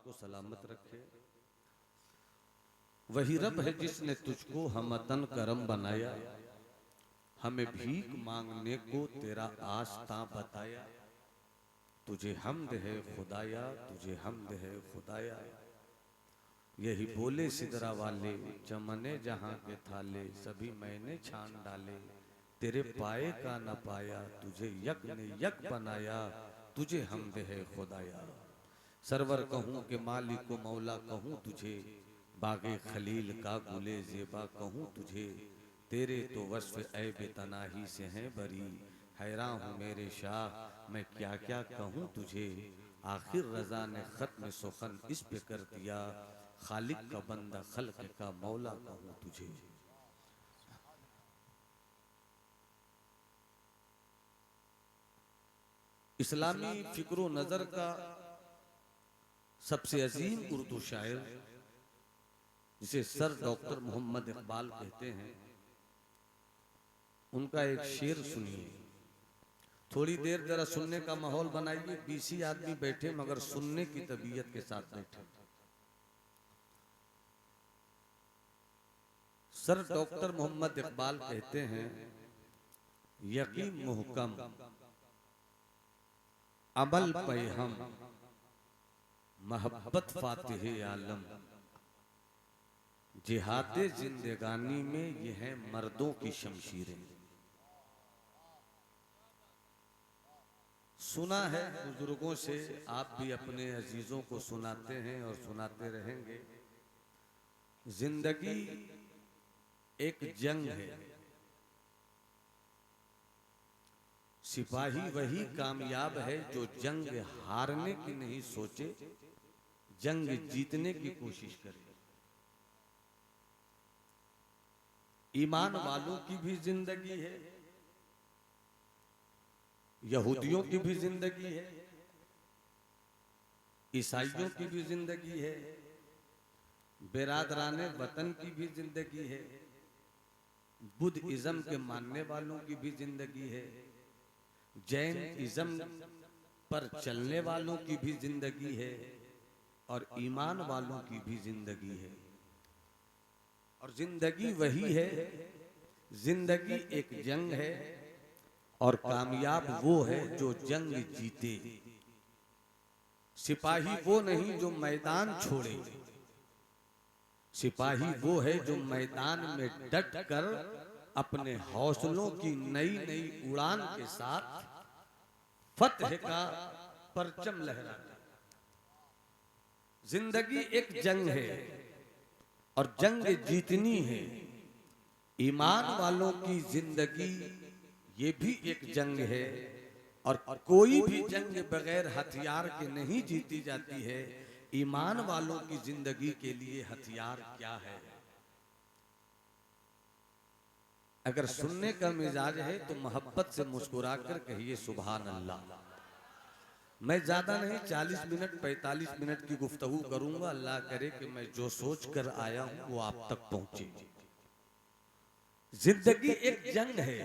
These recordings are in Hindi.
आपको सलामत रखे। वही रब है जिसने तुझको हमतन करम बनाया, हमें भीख मांगने को तेरा आस्था बताया। तुझे हमद है खुदाया, तुझे हमद है खुदाया। यही बोले सिदरा वाले, चमने जहां के थाले, सभी मैंने छान डाले। तेरे पाए का न पाया, तुझे यक ने यक बनाया। तुझे हमद है खुदाया। सरवर कहूँ के मालिक को मौला कहूँ तुझे, बागे खलील का गुले जेबा कहूँ तुझे। तेरे तो वस्फ ऐब तनाही से हैं बरी, हैरान हूँ मेरे शाह मैं क्या क्या कहूँ तुझे। आखिर रजा ने खत्म सुखन इस पे कर दिया, खालिक का बंदा खल्क का मौला कहूँ तुझे। इस्लामी फिक्र नजर का सबसे अजीम उर्दू शायर, जिसे सर डॉक्टर मोहम्मद इकबाल कहते हैं, उनका एक शेर सुनिए। थोड़ी देर जरा सुनने का माहौल बनाइए। 20 ही आदमी बैठे मगर सुनने की तबीयत के साथ बैठे। सर डॉक्टर मोहम्मद इकबाल कहते हैं, यकीन मुहकम अमल पे हम, मोहब्बत फातिह आलम, जिहादे जिंदगानी में ये है मर्दों की शमशीरें। सुना है बुजुर्गों से, आप भी अपने अजीजों को सुनाते हैं और सुनाते रहेंगे। जिंदगी एक जंग है, सिपाही वही कामयाब है जो जंग हारने की नहीं सोचे, जंग जीतने की कोशिश करे। ईमान वालों की भी जिंदगी है, यहूदियों की भी जिंदगी है, ईसाइयों की भी जिंदगी है, बिरादराने वतन की भी जिंदगी है, बुद्ध इज्म के मानने वालों की भी जिंदगी है, जैन इज्म पर चलने वालों की भी जिंदगी है, और ईमान वालों की भी जिंदगी है। और जिंदगी वही है, जिंदगी एक जंग है, और कामयाब वो है जो जंग जीते। सिपाही वो नहीं जो मैदान छोड़े, सिपाही वो है जो मैदान में डट कर अपने हौसलों की नई नई उड़ान के साथ फतह का परचम लहराता। जिंदगी एक जंग है और जंग जीतनी है। ईमान वालों की जिंदगी ये भी एक जंग है, और कोई भी जंग बगैर हथियार के नहीं जीती जाती है। ईमान वालों की जिंदगी के लिए हथियार क्या है? अगर सुनने का मिजाज है तो मोहब्बत से मुस्कुराकर कहिए सुभान अल्लाह। मैं ज्यादा नहीं, 40 मिनट 45 मिनट की गुफ्तगू करूंगा। अल्लाह करे कि मैं जो सोच कर आया हूं वो आप तक पहुंचे। जिंदगी एक जंग है,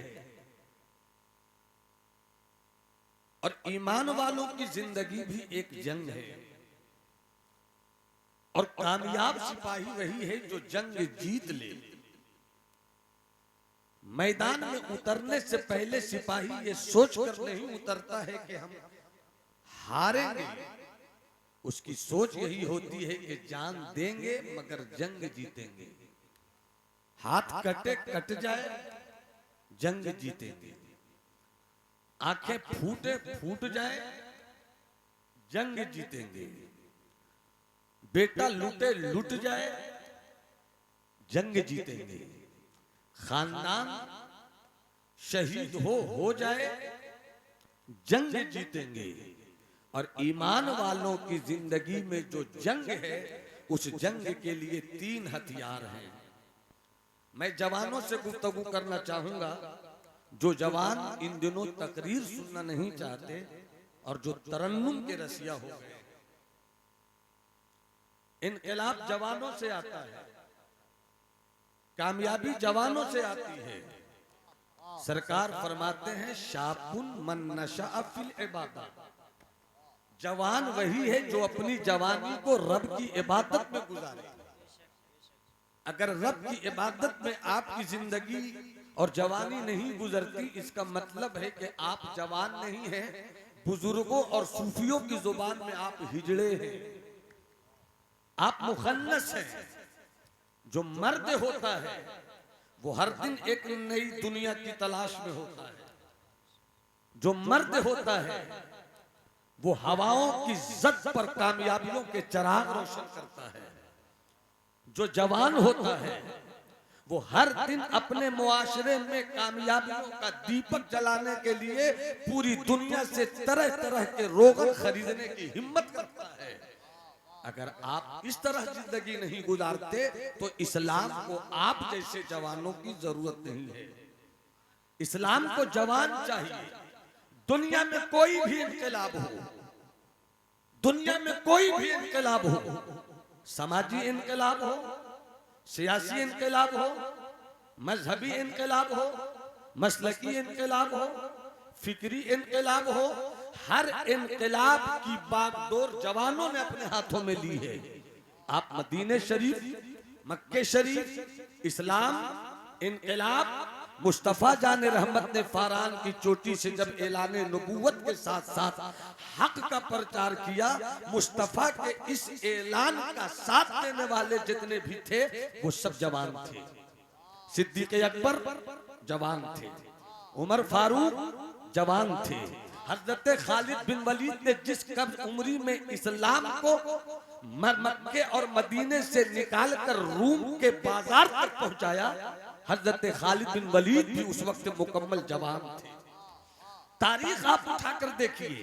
और ईमान वालों की जिंदगी भी एक जंग है, और कामयाब सिपाही वही है जो जंग जीत ले। मैदान में उतरने से पहले सिपाही ये सोच कर नहीं उतरता है कि हम हारेंगे। उसकी सोच यही होती है कि जान देंगे मगर जंग जीतेंगे। हाथ कटे कट जाए, जंग जीतेंगे। आंखें फूटे फूट जाए, जंग जीतेंगे। बेटा लूटे लूट जाए, जंग जीतेंगे। खानदान शहीद हो जाए, जंग जीतेंगे। और ईमान वालों की जिंदगी में जो जंग है, उस जंग के लिए 3 हथियार हैं। मैं जवानों से गुफ्तगू करना चाहूंगा, जो जवान इन दिनों तकरीर सुनना नहीं चाहते और जो तरन्नुम के रसिया हो गए। इनकलाब जवानों से आता है, कामयाबी जवानों से आती है। सरकार फरमाते हैं शाबुन मन नशा फिल इबादत, जवान वही है जो अपनी जवानी को रब की इबादत में गुजारे। अगर रब की इबादत में आपकी जिंदगी और जवानी नहीं गुजरती, इसका मतलब है कि आप जवान नहीं हैं। बुजुर्गों और सूफियों की जुबान में आप हिजड़े हैं, आप मुखन्नस हैं। जो मर्द होता है वो हर दिन एक नई दुनिया की तलाश में होता है। जो मर्द होता है वो हवाओं की जद पर कामयाबियों के चिराग रोशन करता है। जो जवान होता है वो हर दिन अपने मुआशरे में कामयाबियों का दीपक जलाने के लिए पूरी दुनिया से तरह तरह के रोगन खरीदने की हिम्मत करता है। अगर आप इस तरह जिंदगी नहीं गुजारते तो इस्लाम को आप जैसे जवानों की जरूरत नहीं है। इस्लाम को जवान चाहिए। दुनिया में कोई भी इनकलाब हो, दुनिया में कोई भी इनकलाब हो, समाजी इनकलाब हो, सियासी इनकलाब हो, मजहबी इनकलाब हो, मसलकी इनकलाब हो, फिक्री इनकलाब हो, हर इनकलाब की बागडोर जवानों ने अपने हाथों में ली है। आप मदीने शरीफ, मक्के शरीफ, इस्लाम, इनकलाब, मुस्तफा जाने रहमत ने फारान की चोटी से जब ऐलाने नबूवत के साथ साथ हक का प्रचार किया, मुस्तफा के इस ऐलान का साथ देने वाले जितने भी थे वो सब जवान थे। सिद्दीक अकबर जवान थे, उमर फारूक जवान थे, हजरत खालिद बिन वलीद ने जिस कम उम्री में इस्लाम को मक्के और मदीने से निकाल कर रूम के बाजार तक पहुंचाया, हजरत खालिद बिन वलीद भी उस वक्त मुकम्मल जवान थे। तारीख आप उठाकर देखिए,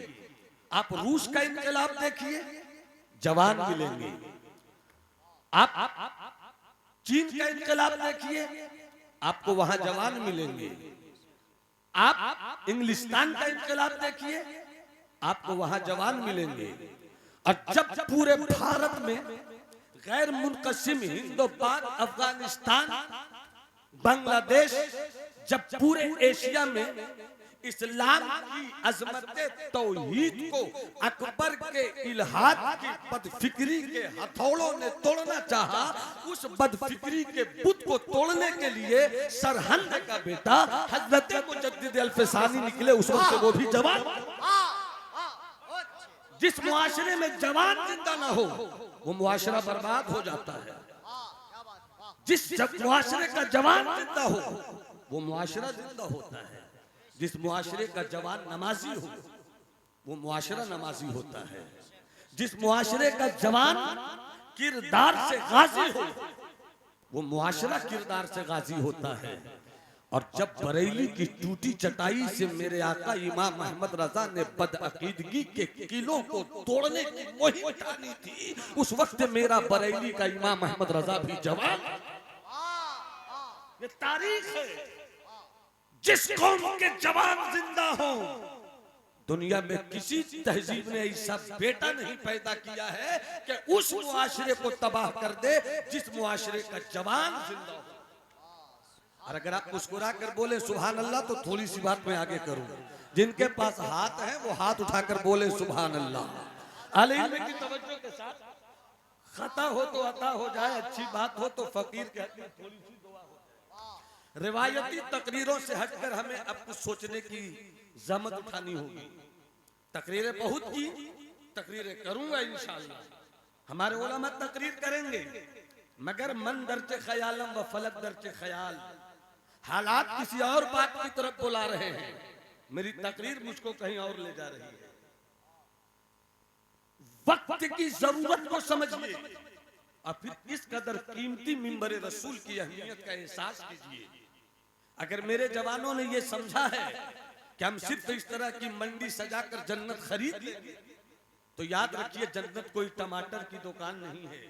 आप रूस का इनकलाब देखिए, जवान मिलेंगे। आप चीन का इनकलाब देखिए, आपको वहां जवान मिलेंगे। आप इंग्लिस्तान का इनकलाब देखिए, आपको वहां जवान मिलेंगे। और जब पूरे भारत में गैर मुनकसिम हिंदो पाक, अफगानिस्तान, बांग्लादेश, जब पूरे एशिया में इस्लाम की अजमत तौहीद को अकबर के इल्हाद की बदफिक्री के हथौड़ों ने तोड़ना चाहा, उस बदफिक्री के बुत को तोड़ने के लिए सरहंद का बेटा हजरत मुजद्दिद अल-फसानी निकले। उस वक्त वो भी जवान। जिस मुआशरे में जवान जिंदा ना हो वो मुआशरा बर्बाद हो जाता है। जिस मुआशरे का जवान जिंदा हो वो मुआशरा जिंदा होता है। जिस मुआशरे का जवान नमाजी हो वो मुआशरा नमाजी होता है। जिस मुआशरे का जवान किरदार से गाजी हो वो मुआशरा किरदार से गाजी होता है। और जब बरेली की टूटी चटाई से मेरे आका इमाम अहमद रजा ने बदअकीदगी के किलों को तोड़ने की मुहिम ठानी थी, उस वक्त मेरा बरेली का इमाम अहमद रजा भी जवान। ये तारीख है। जिस कौम के जवान जिंदा हो, दुनिया में किसी तहजीब ने ऐसा बेटा नहीं पैदा किया है कि उस मुआशरे को तबाह कर दे जिस मुआशरे का जवान जिंदा हो। और अगर आप मुस्कुरा कर बोले सुभान अल्लाह तो थोड़ी सी बात मैं आगे करूं। जिनके पास हाथ है वो हाथ उठाकर बोले सुभान अल्लाह। अल्लाह की तवज्जो के साथ, खता हो तो अता हो जाए, अच्छी बात हो तो फकीर कहते हैं थोड़ी सी दुआ हो। रिवायती तकरीरों से हटकर हमें अब कुछ सोचने की जहमत उठानी होगी। तकरीरें बहुत की, तकरीरें करूंगा इंशाअल्लाह। हमारे उलमा तकरीर करेंगे, मगर मन दर्चे ख्यालम व फलक दर्चे ख्याल, हालात किसी और बात की तरफ बुला रहे हैं। मेरी तकरीर मुझको कहीं और ले जा रही है। वक्त की जरूरत को समझिए और फिर इस कदर कीमती मिंबर रसूल की अहमियत का एहसास कीजिए। अगर मेरे जवानों ने यह समझा है कि हम सिर्फ इस तरह की मंडी सजाकर जन्नत खरीद लेंगे, तो याद रखिए जन्नत कोई टमाटर की दुकान नहीं है,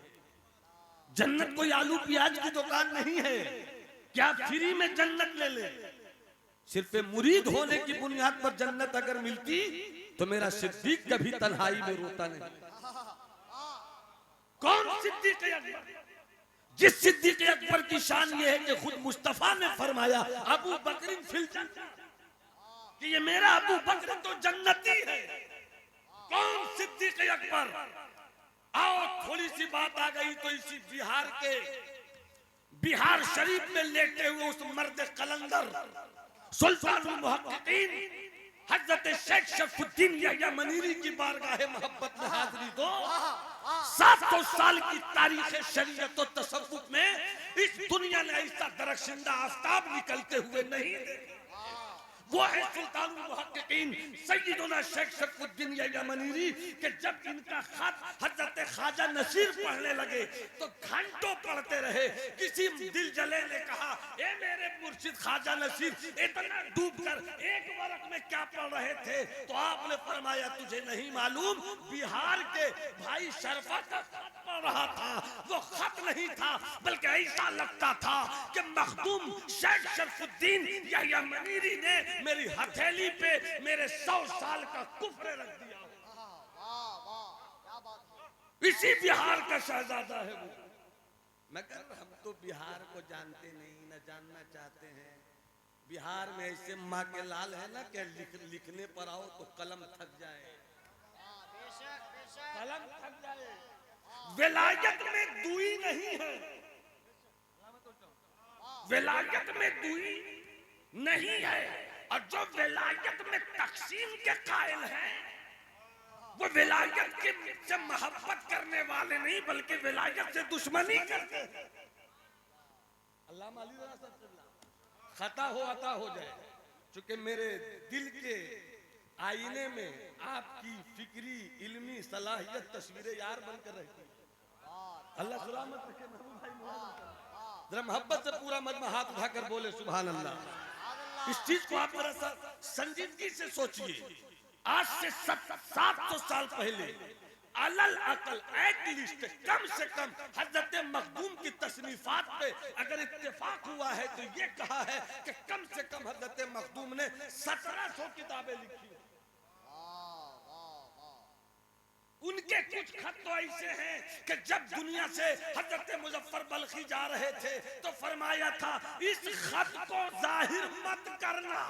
जन्नत कोई आलू प्याज की दुकान नहीं है। क्या फ्री में जन्नत ले ले? सिर्फ मुरीद होने की बुनियाद पर जन्नत अगर मिलती तो मेरा सिद्दीक कभी तन्हाई में रोता नहीं। कौन सिद्दीक अकबर? जिस सिद्दीक अकबर की शान ये है कि खुद मुस्तफा ने फरमाया अबू बकर फिल जन्नत, कि ये मेरा अबू बकर तो जन्नती है। कौन सिद्दीक अकबर? आओ थोड़ी सी बात आ गई तो इसी बिहार शरीफ में लेटे हुए उस मर्द कलंदर सुल्तानुल मुहक्किकीन हजरत शेख शरफुद्दीन यहया मनीरी की बारगाह मोहब्बत में हाजिरी दो। 700 साल की तारीख शरीयत और तसव्वुफ में इस दुनिया ने ऐसा दरख्शिंदा आफताब निकलते हुए नहीं देखा। वो है सुल्तानुल मुहक्किकीन सैयदुना शेख शरफुद्दीन यहया मनीरी के जब इनका खत हजरत ख्वाजा नसीर पढ़ने लगे तो घंटों पढ़ते रहे। किसी दिल जले ने कहा, ए मेरे मुर्शिद ख्वाजा नसीर, इतना डूब कर एक वर्क में क्या पढ़ रहे थे? तो आपने फरमाया, तुझे नहीं मालूम, बिहार के भाई शरफत का खत पढ़ रहा था। वो खत नहीं था बल्कि ऐसा लगता था कि मखदूम शेख शरफुद्दीन यहया मनीरी ने मेरी हथेली पे मेरे 100 साल का कुफ्र रख दिया। इसी बिहार का शहजादा है वो। मगर हम तो बिहार को जानते नहीं, न जानना चाहते हैं। बिहार में ऐसे माँ के लाल है ना कि लिखने पर आओ तो कलम थक जाए, कलम थक जाए। विलायत में दुई नहीं है, विलायत में दुई नहीं है। और जो विलायत में तकसीम के कायल हैं, वो विलायत के से मोहब्बत करने वाले नहीं बल्कि विलायत से दुश्मनी करते हैं। अल्लाह माली खता हो अता हो जाए, चूंकि मेरे दिल के आईने में आपकी फिक्री इल्मी सलाहियत तस्वीरें यार बनकर रहती है। अल्लाह सलामत रखे महबूब भाई। जरा मोहब्बत से पूरा मजमा हाथ उठाकर बोले सुभान अल्लाह। इस चीज को आप जरा सा संजीदगी से सोचिए। आज से 700 साल पहले अलल अकल एटलीस्ट कम से कम हजरत मखदूम की तसनीफात पे अगर इत्तेफाक हुआ है तो ये कहा है कि कम से कम हजरत मखदूम ने 1700 किताबें लिखी। उनके कुछ खत तो ऐसे हैं कि जब दुनिया से हजरत मुजफ्फर बल्खी जा रहे थे तो फरमाया था, इस खत को जाहिर मत करना,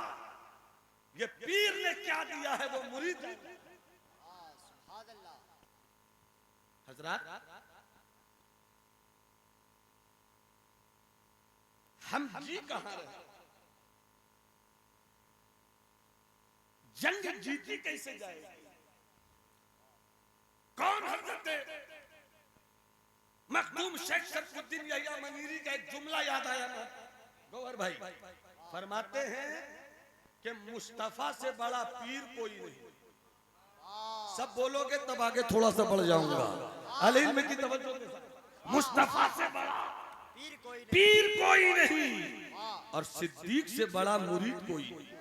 ये पीर ने क्या दिया है वो मुरीद। हजरत हम जी कहां रहे, जंग जीती कैसे जाए? कौन हजरत मखदूम शेख शरफुद्दीन यहया मनीरी का एक जुमला याद आया ना गौहर भाई, फरमाते हैं कि मुस्तफा से बड़ा पीर कोई नहीं। सब बोलोगे तब आगे थोड़ा सा बढ़ जाऊंगा। अली में की तवज्जो के साथ, मुस्तफा से बड़ा पीर कोई नहीं और सिद्दीक से बड़ा मुरीद कोई नहीं।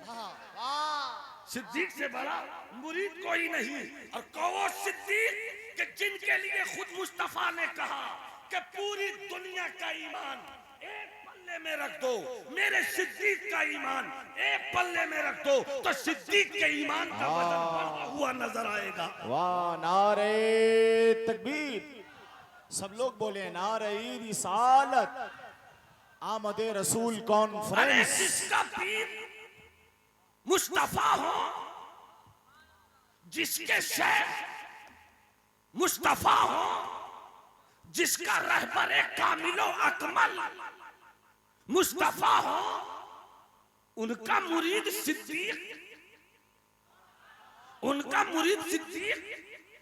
सिद्दीक से बड़ा मुरीद कोई नहीं। और कहो सिद्दीक कि जिनके लिए खुद मुस्तफा ने कहा कि पूरी दुनिया का ईमान एक पल्ले में रख दो, मेरे सिद्दीक का ईमान एक पल्ले में रख दो तो सिद्दीक के ईमान का वजन बढ़ता हुआ नजर आएगा। वाह, नारे तकबीर। सब लोग बोले नारे रिसालत। आमदे रसूल कॉन्फ्रेंस। जिसका पीर मुस्तफा हो, जिसके शेख मुस्तफा हो, जिसका रहबरे कामिलो अकमल मुस्तफा हो, उनका मुरीद सिद्दीक, उनका मुरीद सिद्दीक।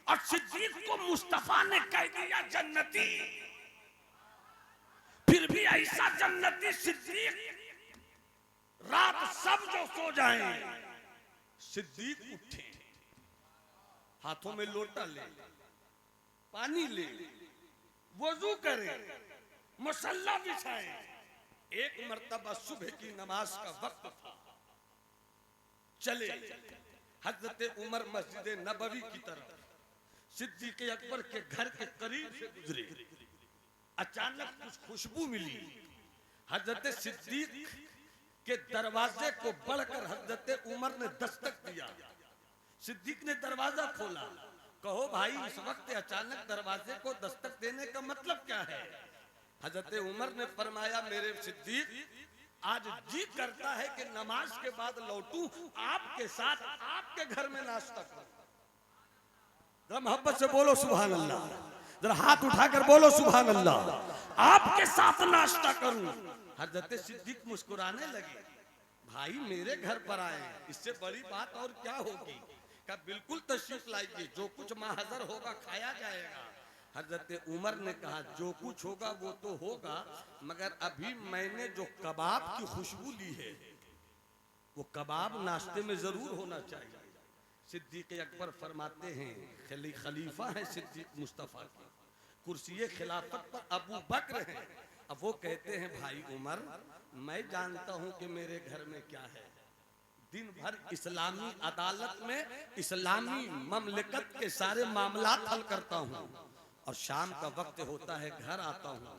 और सिद्दीक को मुस्तफा ने कह दिया जन्नती, फिर भी ऐसा जन्नती सिद्दीक, रात सब जो सो जाएं, सिद्दीक उठे, हाथों में लोटा ले, पानी ले, वजू करे, मुसल्ला बिछाए। एक मर्तबा सुबह की नमाज का वक्त था, चले हजरत उमर मस्जिद नबवी की तरफ सिद्दीक अकबर के घर के करीब से गुजरे। अचानक कुछ खुशबू मिली। हजरत सिद्दीक के दरवाजे को बढ़कर हजरत उमर ने दस्तक दिया। सिद्दीक ने दरवाजा खोला। कहो भाई, इस वक्त अचानक दरवाजे को दस्तक देने का मतलब क्या है? हजरत उमर ने फरमाया, मेरे सिद्दीक, आज जी करता है कि नमाज के बाद लौटूं आपके साथ, आपके घर में नाश्ता करूं। जरा मोहब्बत से बोलो सुभान अल्लाह, जरा हाथ उठाकर बोलो सुभान अल्लाह। आपके साथ नाश्ता करूं। हजरत सिद्दीक मुस्कुराने लगे, भाई मेरे घर पर आए, इससे बड़ी बात और क्या होगी। का बिल्कुल तशरीफ लाइए, जो कुछ महाजर होगा खाया जाएगा। हजरत उमर ने कहा जो कुछ होगा वो तो होगा, मगर अभी मैंने जो कबाब की खुशबू ली है वो कबाब नाश्ते में जरूर होना चाहिए। सिद्दीक अकबर फरमाते हैं, खलीफा है सिद्दीक मुस्तफा की, कुर्सी खिलाफत पर अबू बकर हैं। अब वो कहते हैं भाई उमर, मैं जानता हूं कि मेरे घर में क्या है, दिन भर इस्लामी अदालत में इस्लामी ममलिकत के सारे मामलात हल करता हूं, और शाम का वक्त होता है घर आता हूं।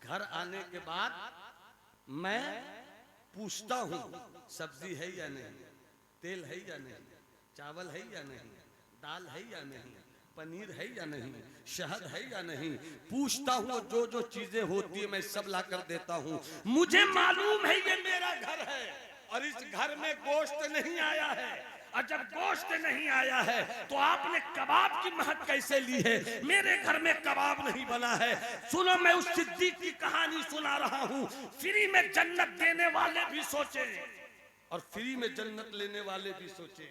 घर आने के बाद मैं पूछता हूं सब्जी है या नहीं, तेल है या नहीं, चावल है या नहीं, दाल है या नहीं, पनीर है या नहीं, शहद है या नहीं, पूछता हूँ। जो जो चीजें होती है मैं सब ला कर देता हूँ। मुझे मालूम है ये मेरा घर है और इस घर में गोश्त नहीं आया है, और जब गोश्त नहीं आया है तो आपने कबाब की महक कैसे ली है। मेरे घर में कबाब नहीं बना है। सुनो, मैं उस सिद्दीक की कहानी सुना रहा हूँ। फ्री में जन्नत देने वाले भी सोचे और फ्री में जन्नत लेने वाले भी सोचे।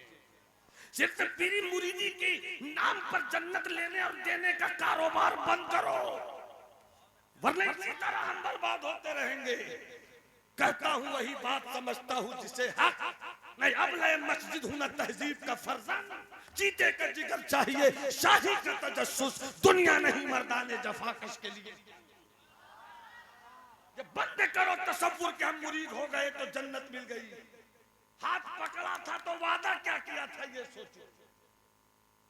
सिर्फ पीरी मुरीदी की नाम पर जन्नत लेने और देने का कारोबार बंद करो, वरना इसी तरह हम बर्बाद होते रहेंगे। कहता हूँ वही बात, समझता हूँ जिसे हक। मैं अबले मस्जिद हूं, न तहजीब का फर्जंद। चीते का जिगर चाहिए, शाही का तजस्सुस, दुनिया नहीं मर्दाने जफाकश के लिए। जब बंद करो तसव्वुर के हम मुरीद हो गए तो जन्नत मिल गई। हाथ पकड़ा था तो वादा क्या किया था ये सोचो,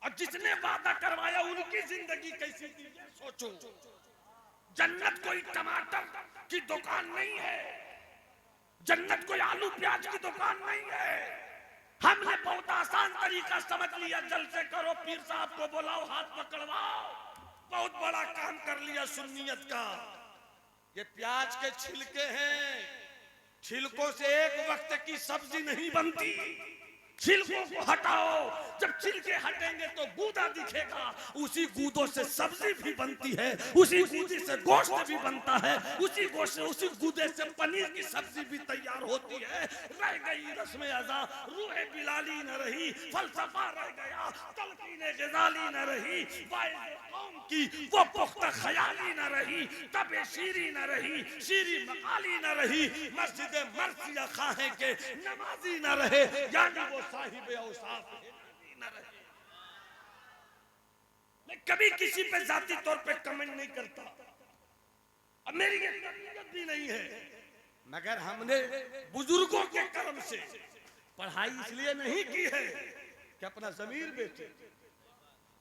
और जिसने वादा करवाया उनकी जिंदगी कैसी थी ये सोचो। जन्नत कोई टमाटर की दुकान नहीं है, जन्नत कोई आलू प्याज की दुकान नहीं है। हमने बहुत आसान तरीका समझ लिया, जलसे करो, पीर साहब को बुलाओ, हाथ पकड़वाओ, बहुत बड़ा काम कर लिया सुन्नियत का। ये प्याज के छिलके हैं, छिलकों से एक वक्त की सब्जी नहीं बनती। छिलकों को हटाओ, जब छिलके हटेंगे तो गूदा दिखेगा, उसी गूदों से सब्जी भी बनती है, उसी गूदे से गोश्त भी बनता है, उसी गोश्त से उसी गूदे से पनीर की सब्जी भी तैयार होती है। रह गई रस्म अज़ा, रूह बिलाली न रही, फलसफा रह गया, तलकीने ग़ज़ाली न रही, वाइज़ कौम की वो पुख्ता ख़याली न रही, तबे शीरी न रही, शीरी मकाली न रही, मस्जिद मर्सिया खाहे के नमाजी न रहे, यानी वो साहिब औसाफ न रहे। मैं कभी किसी पे जाती तौर पे कमेंट नहीं करता, अब मेरी ये तबीयत भी नहीं है, मगर हमने बुजुर्गों के कर्म से पढ़ाई इसलिए नहीं की है कि अपना ज़मीर बेचे,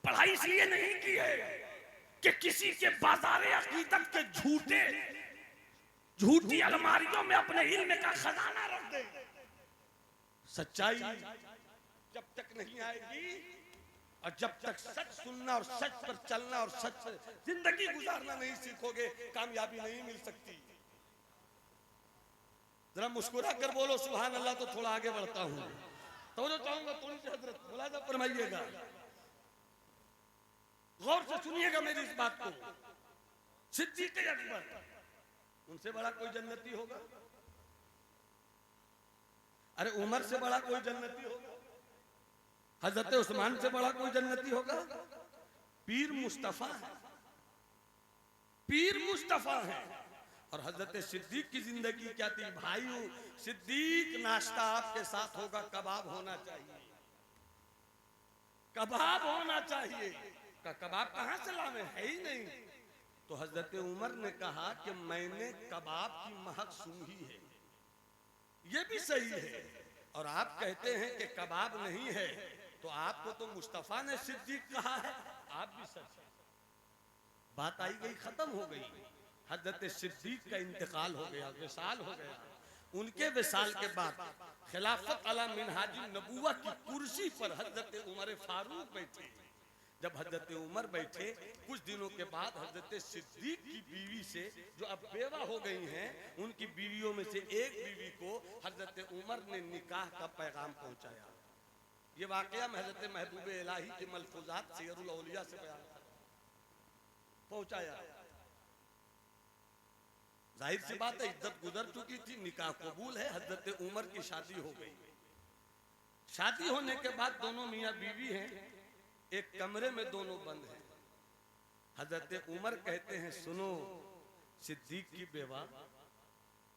पढ़ाई इसलिए नहीं की है कि किसी के बाज़ारे अकीदत के झूठी अलमारियों में अपने इल्म का खजाना रख दे। सच्चाई जब तक नहीं आएगी और जब तक सच सुनना और सच पर चलना और सच पर जिंदगी गुजारना नहीं सीखोगे, कामयाबी नहीं मिल सकती। जरा मुस्कुरा कर बोलो सुभान अल्लाह, तो थोड़ा आगे बढ़ता हूँ। तो चाहूंगा थोड़ी सी हजरत मुलाजा फरमाइएगा, गौर से सुनिएगा मेरी इस बात को। सिद्दीक अकबर, उनसे बड़ा कोई जन्नती होगा? अरे उमर से बड़ा कोई जन्नती होगा? हजरत उस्मान से बड़ा कोई जन्नती होगा? पीर मुस्तफा है, पीर मुस्तफा है। और हजरत सिद्दीक की जिंदगी क्या थी भाइयों? सिद्दीक, नाश्ता आपके साथ होगा, कबाब होना चाहिए, कबाब होना चाहिए। का कबाब कहां से लावे, है ही नहीं। तो हजरत उमर ने कहा कि मैंने कबाब की महक सूंघी है, ये भी सही है। और आप कहते हैं कि कबाब नहीं है, तो आपको तो मुस्तफा ने सिद्दीक कहा है, आप भी सच है। बात आई गई, खत्म हो गई। हजरत सिद्दीक का इंतकाल हो गया, विसाल हो गया। उनके विसाल के बाद खिलाफत अला मिनहाजी नबुव्वत की कुर्सी पर हजरत उमर फारूक बैठे। जब हजरत उमर बैठे, कुछ दिनों के बाद हजरत सिद्दीक की बीवी से, जो अब बेवा हो गई हैं, उनकी बीवियों में से एक बीवी को हजरत उमर ने निकाह का पैगाम पहुंचाया। ये वाकया में हजरत महबूब इलाही के मलफूजात सियरुल औलिया से बयान पहुंचाया। जाहिर सी बात है, इद्दत गुजर चुकी थी, निकाह कबूल है, हजरत उमर की शादी हो गई। शादी होने के बाद दोनों मियाँ बीवी हैं, एक कमरे में दोनों बंद हैं। हजरत उमर कहते हैं, सुनो सिद्दीक की बेवा,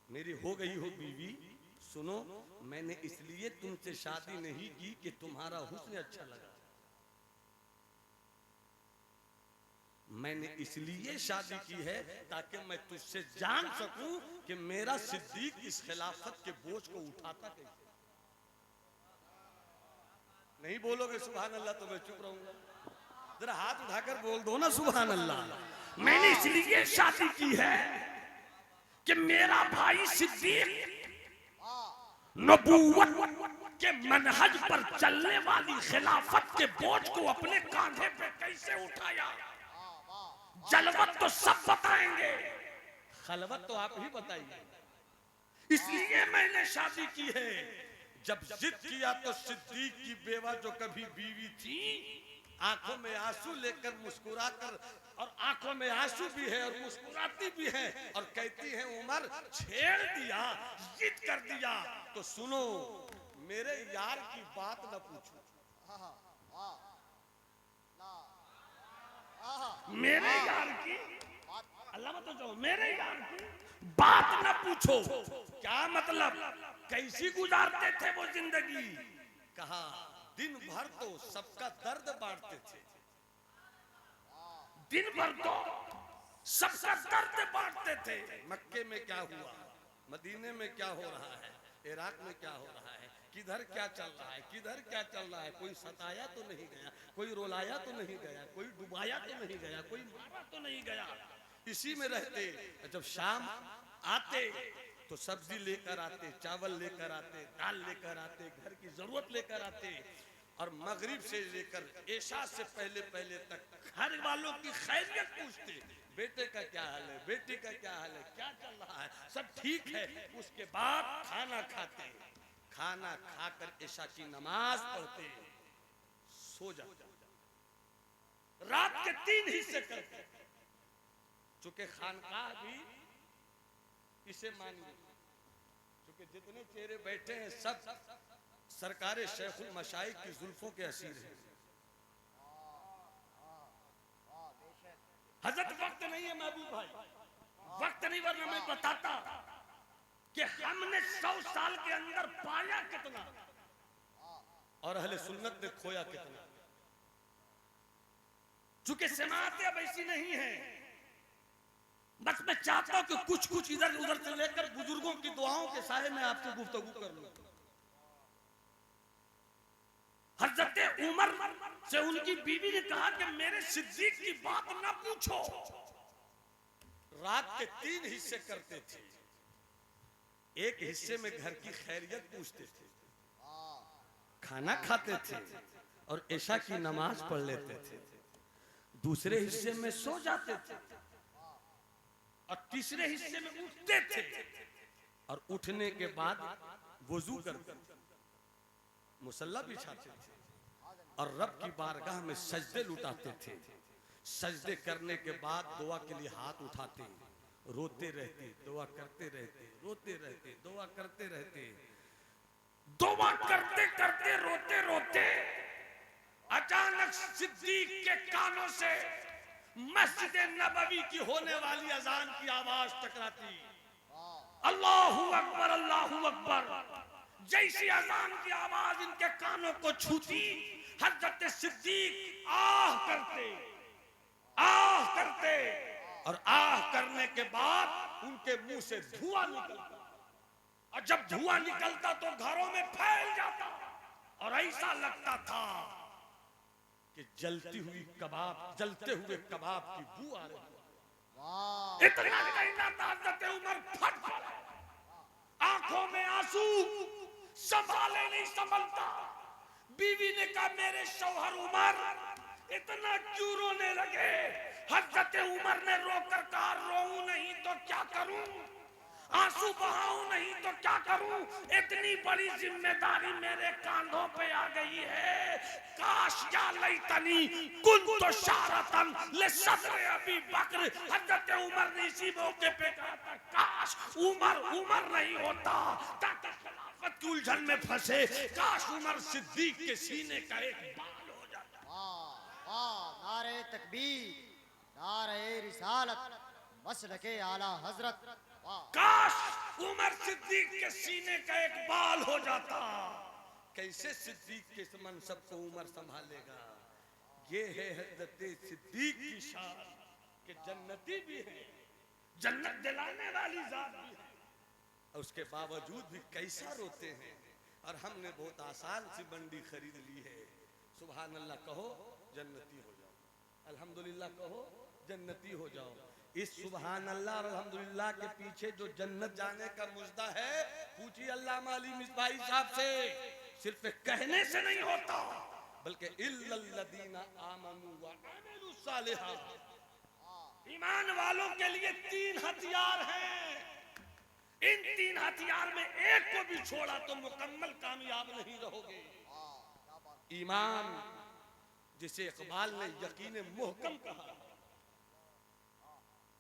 मेरी हो गई हो बीवी, सुनो मैंने इसलिए तुमसे शादी नहीं की कि तुम्हारा हुस्न अच्छा लगा, मैंने इसलिए शादी की है ताकि मैं तुझसे जान सकूं कि मेरा सिद्दीक इस खिलाफत के बोझ को उठाता कैसे। नहीं बोलोगे सुभान अल्लाह तो मैं चुप रहूंगा। जरा हाथ उठाकर बोल दो ना सुभान अल्लाह। मैंने इसलिए शादी की है कि मेरा भाई सिद्दीक नबूवत के मनहज पर चलने वाली खिलाफत के बोझ को अपने कांधे पे कैसे उठाया। जलवत तो सब बताएंगे, खलवत तो आप ही बताइए। इसलिए मैंने शादी की है। जब जिद किया तो सिद्दीक की बेवा जो कभी बीवी थी, आंखों में आंसू लेकर मुस्कुराकर, और आंखों में आंसू भी है और मुस्कुराती भी है, और कहती है उमर छेड़ दिया, जिद कर दिया तो सुनो मेरे यार की बात न पूछो, मेरे यार की अल्लाह मत जो मेरे यार की बात न पूछो। क्या मतलब, कैसी गुजारते थे वो जिंदगी। कहा दिन भर तो सबका दर्द बांटते थे, दिन भर तो सबका दर्द बांटते थे। मक्के में क्या हुआ, मदीने में क्या हो रहा है, इराक में क्या हो रहा है, किधर क्या चल रहा है, किधर क्या चल रहा है। कोई सताया तो नहीं गया, कोई रुलाया तो नहीं गया, कोई डुबाया तो नहीं गया, कोई मारा तो नहीं गया। इसी में रहते। जब शाम आते तो सब्जी लेकर आते, चावल लेकर आते, दाल लेकर आते, घर की जरूरत लेकर आते, और मगरिब से लेकर ऐशा से पहले पहले तक घर वालों की खैरियत पूछते। बेटे का क्या हाल है, बेटी का क्या हाल है, क्या चल रहा है, सब ठीक है। उसके बाद खाना खाते, खाना खाकर ऐशा की नमाज पढ़ते, सो जाते। रात के 3 हिस्से करते, चूंकि खानकाह भी इसे मानिए, चूंकि जितने चेहरे बैठे हैं सब सरकारे शेखुल मशाइख की जुल्फों के असीर हैं। हजरत वक्त नहीं है महबूब भाई, वक्त नहीं, वरना मैं बताता कि हमने 100 साल के अंदर पाया कितना और अहले सुन्नत ने खोया कितना। चूंकि समातें अब ऐसी नहीं है, बस मैं चाहता हूं कि कुछ कुछ इधर उधर से लेकर बुजुर्गों की दुआओं के साए में आपसे गुफ्तगू कर लूं। हजरत उमर से उनकी बीवी ने कहा कि मेरे सिद्दीक की बात ना पूछो। रात के 3 हिस्से करते थे, एक हिस्से में घर की खैरियत पूछते थे, खाना खाते थे और ऐशा की नमाज पढ़ लेते थे। दूसरे हिस्से में सो जाते थे और तीसरे हिस्से में उठते थे, और उठने के बाद वुजू करते, मुसल्ला बिछाते थे और रब की बारगाह में सजदे लुटाते थे। सजदे करने के बाद दुआ के लिए हाथ उठाते, रोते रहते, दुआ करते रहते, रोते रहते, दुआ करते रहते। दुआ करते करते रोते रोते अचानक सिद्दीक के कानों से मस्जिद नबवी की होने वाली अजान की आवाज टकराती। अल्लाहू अकबर, अल्लाहू अकबर। जैसी अजान की आवाज इनके कानों को छूती, हजरत सिद्दीक आह करते और आह करने के बाद उनके मुंह से धुआं निकलता, और जब धुआं निकलता तो घरों में फैल जाता और ऐसा लगता था कि जलते हुए कबाब की बू आ रही। इतना हजरत उमर फट पड़ा, आंखों में आंसू संभाले नहीं संभलता। बीवी ने कहा मेरे शौहर उमर इतना क्यों रोने लगे। हजरत उमर ने रोकर कहा रोऊं नहीं तो क्या करूं, आंसू बहाऊं नहीं तो क्या करूं, इतनी बड़ी जिम्मेदारी मेरे कांधों पे आ गई है। काश या लैतनी कुन्तु शारतन लिसद्र अबी बकर, हजरत उमर ने इसी मौके पे कहा था, काश उमर नहीं होता ताकि खिलाफत की उलझन में फंसे, काश उमर सिद्दीक के सीने का एक बाल हो जाता। वाह वाह, नारे तकबीर, नारे रिसालत, मसलके आला हजरत। वाह, काश उमर सिद्दीक के सीने का एक बाल हो जाता। कैसे सिद्दीक के इस मनसब को उमर संभालेगा? ये है हजरत सिद्दीक की शान कि जन्नती भी है, जन्नत दिलाने वाली जात भी है, और उसके बावजूद भी कैसा रोते हैं। और हमने बहुत आसान सी बंडी खरीद ली है। सुभान अल्लाह कहो जन्नती हो जाओ, अल्हम्दुलिल्लाह कहो जन्नती हो जाओ। इस सुभान अल्लाह और अल्हम्दुलिल्लाह के पीछे जो जन्नत जाने का मुजदा है, पूछिए अल्लामा अली मिसबाही साहब से। सिर्फ कहने से नहीं होता, बल्कि इल्लल्लज़ीना आमनू व अमिलुस सालिहात। ईमान वालों के लिए 3 हथियार हैं। इन 3 हथियार में एक को भी छोड़ा तो मुकम्मल कामयाब नहीं रहोगे। ईमान, जिसे इकबाल ने यकीन मुहकम कहा,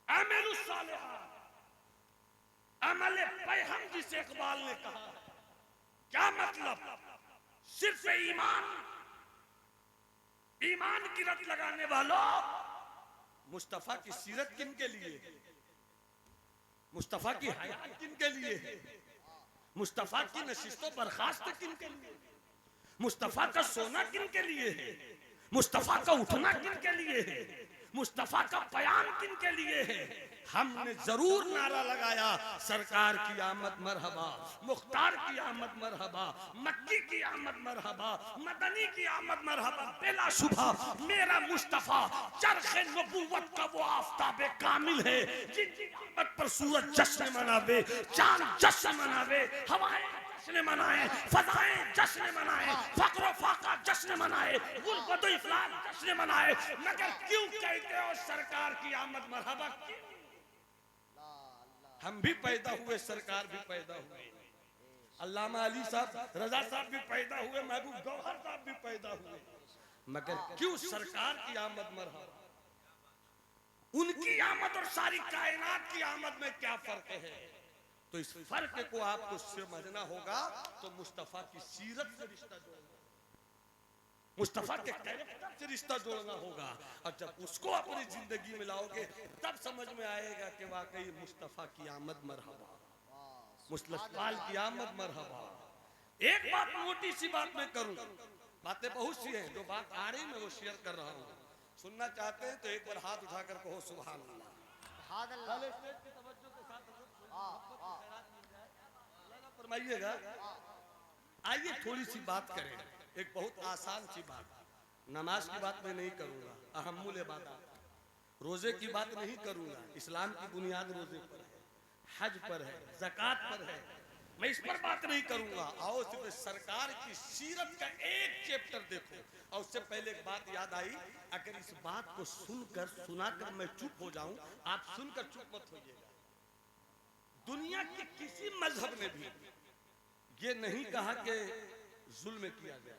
अमलुस सालिहात, अमल पैहम जिसे इकबाल ने कहा। क्या मतलब? सिर्फ ईमान की रट लगाने वालों, मुस्तफा की सीरत किन के लिए है? मुस्तफा की हयात किन के लिए है? मुस्तफा की नशिस्तो बर्खास्त किन के लिए? मुस्तफा का सोना किन के लिए है? मुस्तफा का उठना किन के लिए है? मुस्तफा का बयान किन के लिए है? हमने जरूर नारा लगाया, सरकार की आमद मरहबा, मुख्तार की आमद मरहबा, मक्की की आमद मरहबा, मदनी की आमद मरहबा। बेला शुबह मेरा मुस्तफा चरखे नबूवत का वो आफताबे कामिल है, जिनकी आमद पर सूरज जश्न मनावे, चांद जश्न मनावे, हवाएं जश्न मनाए, फजाएं जश्न मनाए, फक्र फाका जश्न मनाए, गुलबदो इफलास जश्न मनाए। मगर क्यों कहते हो सरकार की आमद मरहबा? हम भी पैदा हुए, सरकार भी पैदा हुए, अल्लामा अली साहब, रजा साहब भी पैदा हुए, महबूब गौहर साहब भी पैदा हुए, मगर क्यों सरकार की आमद मरहबा? उनकी आमद और सारी कायनात की आमद में क्या फर्क है? तो इस फर्क को आपको समझना होगा। तो मुस्तफा की सीरत से रिश्ता जोड़ना, मुस्तफा के कैरेक्टर से रिश्ता जोड़ना होगा। और जब उसको अपनी जिंदगी में लाओगे, तब समझ में आएगा कि वाकई मुस्तफा की आमद मरहबा, मुस्तफा की आमद मरहबा। एक बात मोटी सी बात मैं करूं, बातें बहुत सी हैं, जो बात आ रही मैं वो शेयर कर रहा हूँ। सुनना चाहते हैं तो एक बार हाथ उठाकर कहो सुभान अल्लाह। फरमाइएगा। आइए थोड़ी सी बात करें, एक बहुत आसान सी बात। नमाज की बात मैं नहीं करूंगा, अहम्मुल इबादत, रोजे की बात नहीं करूंगा, इस्लाम की बुनियाद रोजे पर है, हज पर है, ज़कात पर है, मैं इस पर बात नहीं करूंगा। आओ सिर्फ सरकार की सीरत का एक चैप्टर देखो। और उससे पहले एक बात याद आई, अगर इस बात को सुनकर सुनाकर मैं चुप हो जाऊं, आप सुनकर चुप मत होइएगा। दुनिया के किसी मजहब ने भी ये नहीं कहा कि जुल्म किया गया,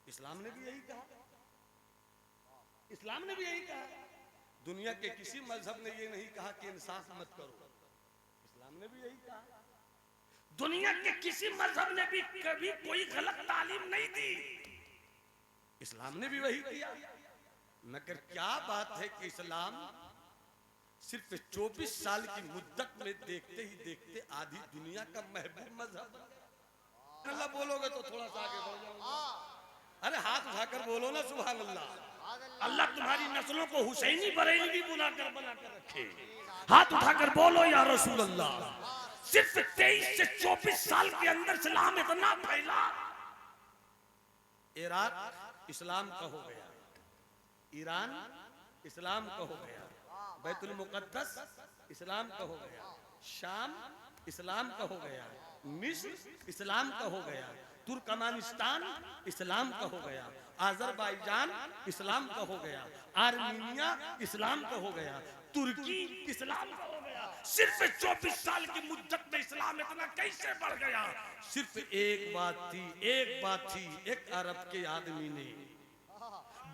इस्लाम ने भी यही कहा, इस्लाम ने भी यही कहा। दुनिया के किसी मजहब ने ये नहीं कहा कि इंसाफ मत करो, इस्लाम ने भी यही कहा। दुनिया के किसी मजहब ने भी कभी कोई गलत तालीम नहीं दी, इस्लाम ने भी वही किया। मगर क्या बात है कि इस्लाम सिर्फ 24 साल की मुद्दत में देखते ही देखते आधी दुनिया का महबूब मजहब। अल्लाह बोलोगे तो थोड़ा सा आगे बढ़ जाऊंगा। अरे हाथ उठाकर बोलो ना सुभान अल्लाह। अल्लाह तुम्हारी नस्लों को हुसैनी बरेलवी बुलाकर बनाकर रखे। हाथ उठाकर बोलो या रसूल अल्लाह। सिर्फ 23 से 24 साल के अंदर इस्लाम इतना फैला। इराक इस्लाम का हो गया, ईरान इस्लाम का हो गया, बैतुल मुकद्दस इस्लाम का हो गया, शाम इस्लाम का हो गया, मिस्र इस्लाम का हो गया, तुर्कमानिस्तान इस्लाम का हो गया, अजरबैजान इस्लाम का हो गया, आर्मीनिया इस्लाम का हो गया, तुर्की इस्लाम का हो गया। सिर्फ 24 साल की मुद्दत में इस्लाम इतना कैसे बढ़ गया? सिर्फ एक बात थी, एक अरब के आदमी ने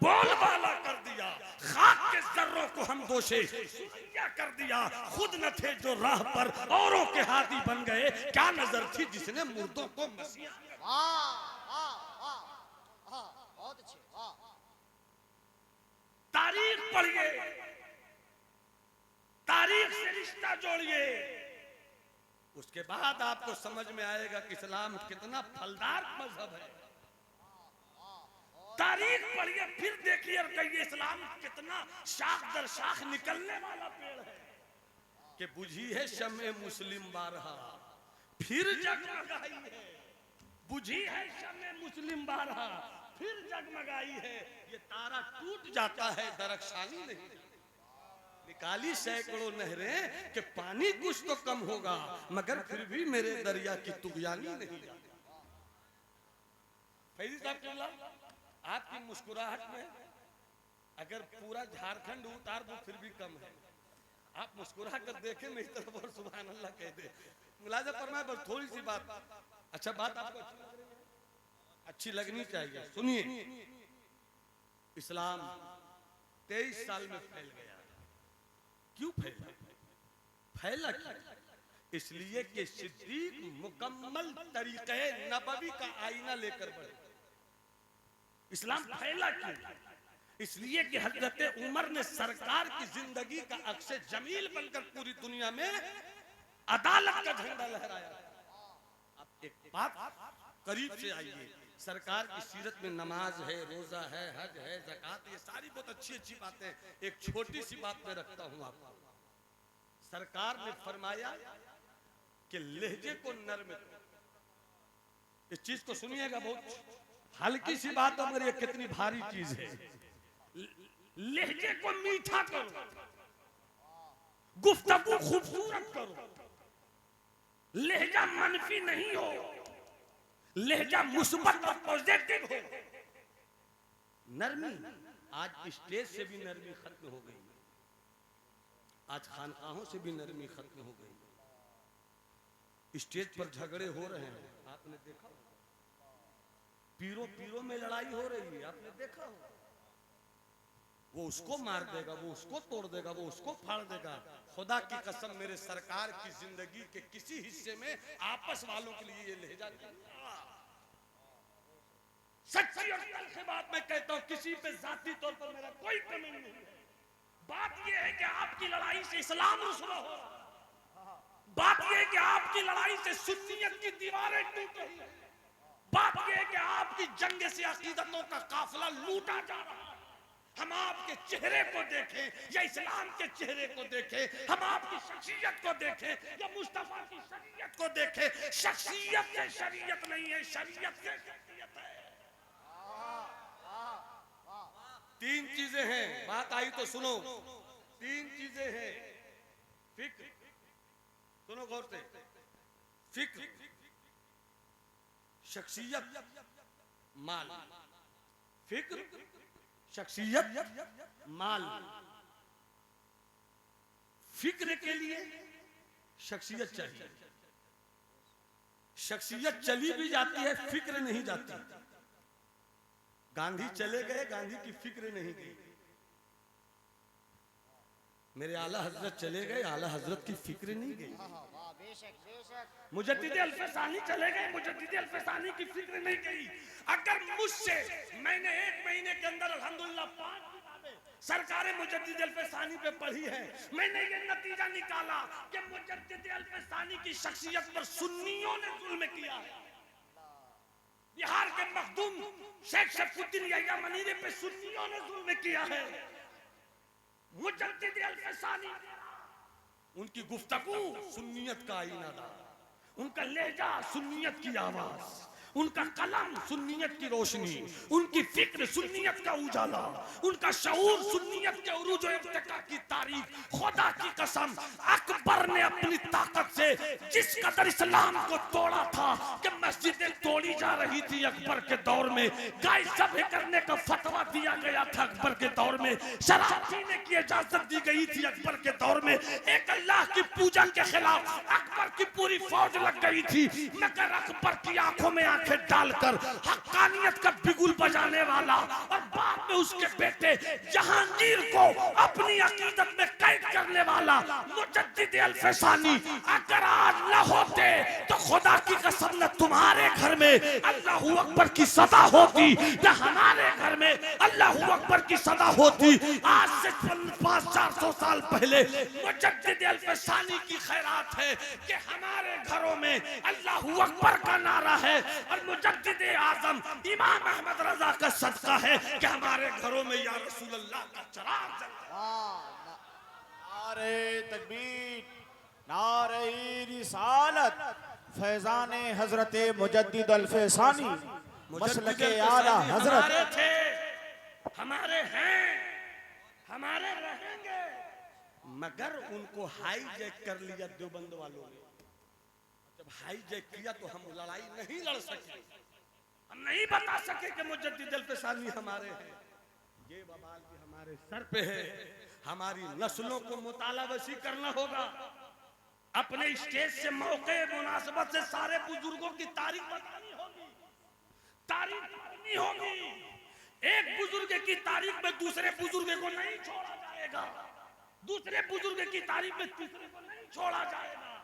बोलबाला कर दिया, खाक के जर्रों को हम दोषे सुइया कर दिया। खुद न थे जो राह पर औरों के हाथी बन गए। क्या नजर थी जिसने मुर्दों को मसीहा। वाह वाह वाह वाह, बहुत अच्छे, वाह। तारीख पढ़िए, तारीख से रिश्ता जोड़िए, उसके बाद आपको समझ में आएगा कि इस्लाम कितना फलदार मजहब है। तारीख पढ़िए, फिर देखिए और कहिए इस्लाम कितना शाख दर शाख निकलने वाला पेड़ है। कि बुझी है शम्मे मुस्लिम बारहा, फिर जगमगाई है, बुझी है शम्मे मुस्लिम बारहा, फिर जगमगाई है। ये तारा टूट जाता है, दरख्शानी नहीं। निकाली सैकड़ों नहरें कि पानी कुछ तो कम होगा, मगर फिर भी मेरे दरिया की तुगयानी नहीं जाती। फैजी साहब केवला, आपकी मुस्कुराहट में अगर पूरा झारखंड उतार दो फिर भी कम है। आप मुस्कुरा कर देखें मेरी तरफ और सुभान अल्लाह कह दे। मुलाजा फरमाए, बस थोड़ी सी बात, अच्छा बात आपको अच्छी लगनी चाहिए। सुनिए, इस्लाम 23 साल में फैल गया। क्यों फैला? फैला क्यों? इसलिए कि सिद्दीक मुकम्मल तरीके नबवी का आईना लेकर बढ़े। इस्लाम फैला क्यों? इसलिए कि हजरत उमर ने सरकार की जिंदगी का अक्स जमील बनकर पूरी दुनिया में अदालत का झंडा लहराया। अब एक बात करीब से आइए, सरकार की सीरत में नमाज है, रोजा है, हज है, ज़कात, ये सारी बहुत अच्छी अच्छी बातें। एक छोटी सी बात मैं रखता हूं आपको। सरकार ने फरमाया कि लहजे को नर्म करो। इस चीज को सुनिएगा, बहुत हल्की सी बात मगर ये कितनी भारी चीज है। लहजे को मीठा करो, गुफ्तगू खूबसूरत करो, लहजा मनफी नहीं हो, लहजा मुस्बत और पॉजिटिव हो। नरमी, आज स्टेज से भी नरमी खत्म हो गई, आज खानकाहों से भी नरमी खत्म हो गई। स्टेज पर झगड़े हो रहे हैं, आपने देखा? पीरों में लड़ाई हो रही है, आपने देखा? वो उसको मार देगा, वो उसको तोड़ देगा, वो उसको फाड़ देगा। खुदा की कसम, मेरे सरकार की जिंदगी के किसी हिस्से में आपस वालों के लिए ये लहजा नहीं। सच्ची और तल्ख बात मैं कहता हूं, किसी पे जाती तौर पर मेरा कोई कमेंट नहीं है। बात यह है कि आपकी लड़ाई से इस्लाम रुसवा हो रहा है। बात यह है कि आपकी लड़ाई से सुन्नियत की दीवारें टूट रही है। बात यह है कि आपकी जंग से अकीदतों का काफिला लूटा जा रहा है। हम आपके चेहरे को देखें या इस्लाम के चेहरे को देखें, हम आपकी शख्सियत को देखें या मुस्तफा की शरीयत को देखें। शख्सियत से शरीयत नहीं है, शरीयत से शख्सियत है। तीन चीजें हैं, बात आई तो सुनो। तीन चीजें हैं, फिक्र, सुनो गौर से, फिक्र, शख्सियत, माल। फिक्र, शख्सियत, माल। फिक्र के लिए शख्सियत चाहिए। शख्सियत चली भी जाती है, फिक्र नहीं जाती। गांधी चले गए, गांधी की फिक्र नहीं गई। मेरे आला हजरत चले गए, आला हजरत की फिक्र नहीं गई। वाह, बेशक बेशक। मुजद्दिद अल्फसानी चले गए, मुजद्दिद अल्फसानी की फिक्र नहीं गई। अगर मुझसे, मैंने 1 महीने के अंदर अल्हम्दुलिल्लाह 5 किताबें सरकार मुजद्दिद अल्फसानी पे पढ़ी है। मैंने ये नतीजा निकाला कि मुजद्दिद अल्फसानी की शख्सियत पर सुन्नियों ने जुल्म किया है। बिहार के मखदूम शेख शफुद्दीन यहिया मनीरी पे सुन्नियों ने जुल्म किया है। मुजद्दिद अल्फसानी, उनकी गुफ्तगू सुन्नियत का आईना था, उनका लहजा सुन्नियत की आवाज, उनका कलम सुन्नियत की रोशनी, उनकी फिक्र सुन्नियत का उजाला, उनका शऊर सुन्नियत के उरूज और इर्तिका की तारीफ। खुदा की कसम, अकबर ने अपनी ताकत से जिस कदर इस्लाम को तोड़ा था कि मस्जिदें तोड़ी जा रही थी अकबर के दौर में, गाय ज़ब्ह करने का फतवा दिया गया था अकबर के दौर में, शराब पीने की इजाजत दी गई थी अकबर के दौर में, एक अल्लाह की पूजा के खिलाफ अकबर की पूरी फौज लग गई थी, मगर अकबर की आंखों में आंखें डालकर हक्कानियत का बिगुल बजाने वाला और बाद में उसके बेटे जहांगीर को अपनी अकीदत में कैद करने वाला मुजद्दिद अल-फसानी अगर आज न होते तो खुदा की कसम न तुम्हारे घर में अल्लाहू अकबर की सदा होती, न हमारे घर में अल्लाहू अकबर की सदा होती। आज से 500-400 साल पहले मुजद्दिद अल-फसानी की खैरात है कि हमारे घरों में अल्लाहू अकबर का नारा है और मुजद्दिद आजम इमाम अहमद रजा का सदका है कि हमारे घरों में या रसूल अल्लाह का चिराग जल रहा है। नारे तकबीर, नारे रिसालत, फैजान हजरत मुजद्दिद अल-फसानी मसलक आला हजरत हमारे थे, हमारे हैं, हमारे रहेंगे, मगर उनको हाईजैक कर लिया देवबंद वालों ने। जब हाईजैक किया तो हम लड़ाई नहीं लड़ सके, हम नहीं बता सके कि मुजद्दिद अल-फसानी हमारे हैं। ये बवाल भी हमारे सर पे है। हमारी नस्लों को मुतालाबसी करना होगा, अपने स्टेज से मौके मुनासबत से सारे बुजुर्गों की तारीख बतानी होगी, तारीख करनी होगी। एक बुजुर्ग की तारीख में दूसरे बुजुर्ग को नहीं छोड़ा जाएगा, दूसरे बुजुर्ग की तारीख में तीसरे को नहीं छोड़ा जाएगा।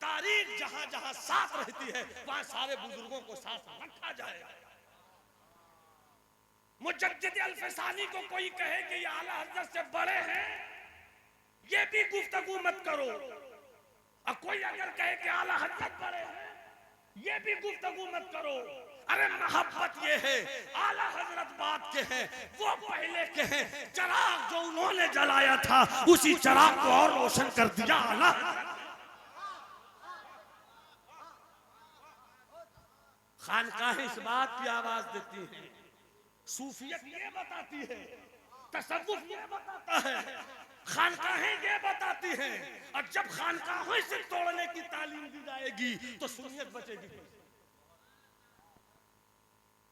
तारीख जहां जहां साथ रहती है वहां सारे बुजुर्गों को साथ रखा जाएगा। मुजद्दिद अल-फसानी को कोई कहे कि ये आला हजरत से बड़े हैं, ये भी गुफ्तगू मत करो, और कोई अगर कहे कि आला हजरत बड़े हैं, ये भी गुफ्तगू मत करो। अरे मोहब्बत ये है, आला हजरत बात के हैं, वो पहले के हैं। चिराग जो उन्होंने जलाया था उसी चिराग को और रोशन कर दिया आला। खानकाहें इस बात की आवाज देती हैं, सूफियत ये बताती है, तसव्वुफ ये बताता है, खानकाहें ये बताती हैं। और जब खानकाहों से तोड़ने की तालीम दी जाएगी तो सुन्नियत बचेगी।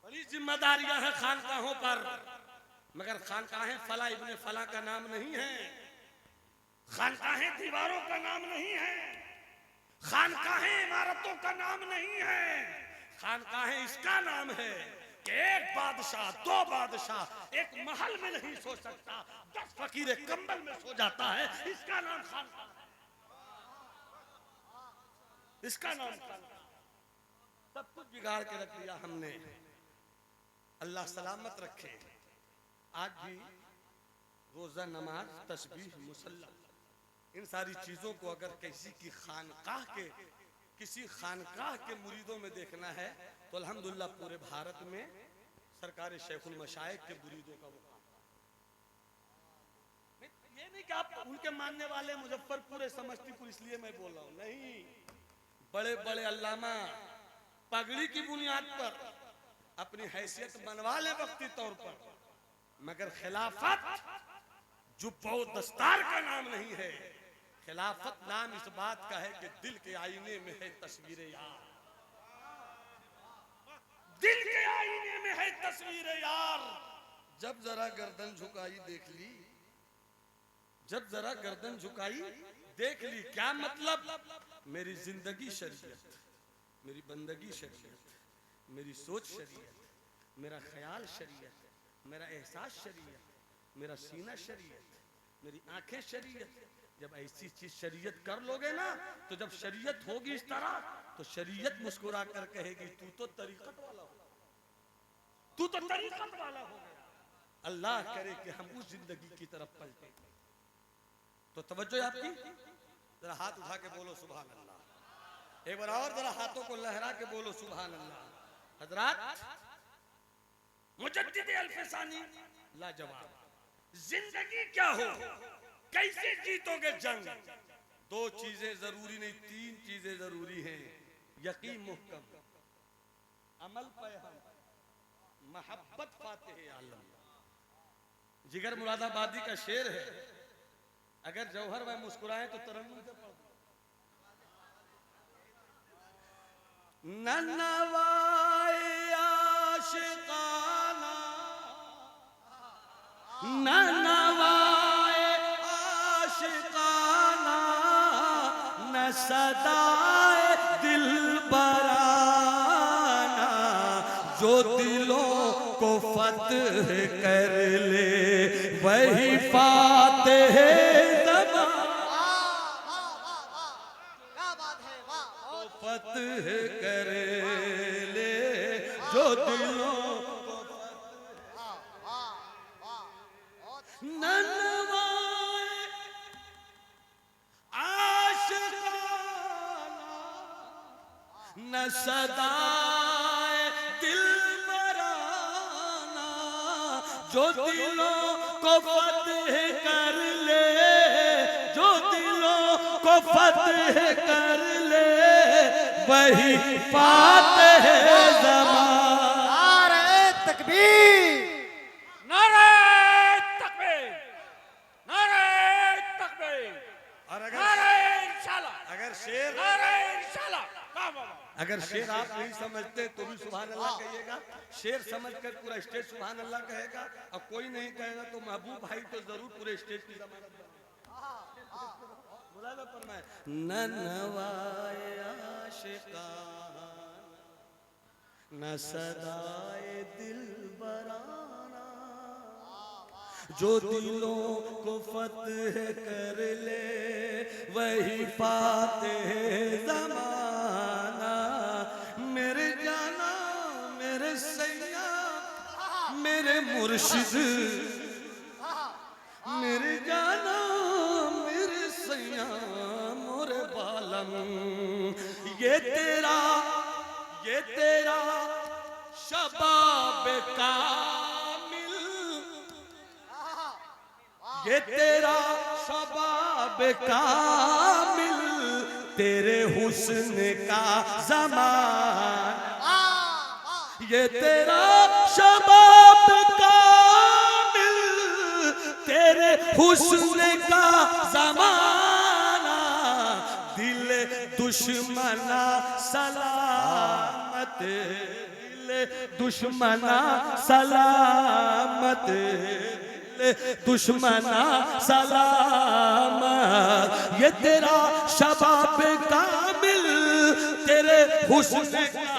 बड़ी जिम्मेदारियां हैं खानकाहों पर, मगर खानकाहें फला इब्ने फला का नाम नहीं है, खानकाहें दीवारों का नाम नहीं है, खानकाहें इमारतों का नाम नहीं है। खानकाहें इसका नाम है कि एक बादशाह, दो बादशाह एक महल में नहीं सो सकता, 10 फकीर कंबल में सो जाता है, इसका नाम खानकाह है, इसका नाम खानकाह। सब कुछ बिगाड़ के रख दिया हमने, अल्लाह सलामत रखे। आज भी रोजा, नमाज, तस्बीह, मुसल्ला, इन सारी चीजों को अगर किसी की खानकाह के, किसी खानकाह के मुरीदों में देखना है तो अल्हम्दुलिल्लाह पूरे भारत में सरकार शेखुल मशाइख के मुरीदों का वो काम। ये नहीं कि आप उनके मानने वाले मुजफ्फरपुर समस्तीपुर इसलिए मैं बोल रहा हूं, नहीं, बड़े बड़े अल्लामा पगड़ी की बुनियाद पर अपनी हैसियत बनवा ले वक्ती तौर पर, मगर खिलाफत जुब्बा और दस्तार का नाम नहीं है। खिलाफत नाम इस बात का है कि दिल के आईने में है तस्वीर यार, दिल के आईने में है तस्वीर यार। जब जरा गर्दन झुकाई देख ली, जब जरा गर्दन झुकाई देख ली, क्या मतलब? मेरी जिंदगी शरीयत, मेरी बंदगी शरीयत, मेरी सोच शरीयत, मेरा ख्याल शरीयत, मेरा एहसास शरीयत, मेरा सीना शरीयत, मेरी आंखें शरीयत। जब ऐसी चीज शरीयत कर लोगे ना, तो जब शरीयत होगी इस तरह तो शरीयत मुस्कुरा कर कहेगी तू तो तरीकत वाला हो, तू तो तरीकत वाला हो गया। अल्लाह करे कि हम उस जिंदगी की तरफ पलटे। तो तवज्जो आपकी, जरा हाथ उठा के बोलो सुभान अल्लाह, एक बार और जरा हाथों को लहरा के बोलो सुभान अल्लाह। हजरात, मुजद्दिद अल-फसानी लाजवाब। जिंदगी क्या हो, कैसे जीतोगे जंग? 2 चीजें जरूरी नहीं, 3 चीजें जरूरी हैं। यकीन मुहकम, अमल पे हम मोहब्बत पाते हैं आलम। जिगर मुरादाबादी का शेर है, अगर जौहर भाई मुस्कुराए तो तरन्नुम से पढ़ दो। ननवाए आशिकाना, ननवाए आशिकाना, न सदाए दिल बराना, जो दिलों को फतह कर ले वही फातिह ज़माना। क्या बात है, वाह। फतह कर ले जो दिलों को वाह वाह वाह, बहुत ननवाए आशिकाना, न सदाए दिल बराना, जो दिलों को फतह कर ले, जो दिलों को फतह कर ले वही फातिह ज़माना। नारे तकबीर, नारे तकबीर, नारे तकबीर, और नारे इंशाल्लाह, अगर शेर नारे इंशाल्लाह। वाह वाह वाह। अगर शेर आप नहीं समझते तो भी सुभान अल्लाह कहिएगा, शेर समझकर पूरा स्टेज सुभान अल्लाह कहेगा, और कोई नहीं कहेगा तो महबूब भाई तो जरूर पूरे स्टेज की जमानत देगा। मुलाज़ा फरमाए, ननवाए आशिकाना, न सदाए दिल बराना, जो दिलों को फतह कर ले वही फातिह ज़माना। मेरे जाना मेरे सैया मेरे मुर्शिद, मेरे जाना मेरे सैया मोरे बालम, ये तेरा शबाब कामिल, ये तेरा शबाब कामिल, तेरे हुस्न का ज़माना, ये तेरा शबाब कामिल, तेरे हुस्न का ज़माना, दिल दुश्मना सलामत, दिल दुश्मना सलामत, दुश्मना सलामत, ये तेरा शबाब कामिल, तेरे हुस्न का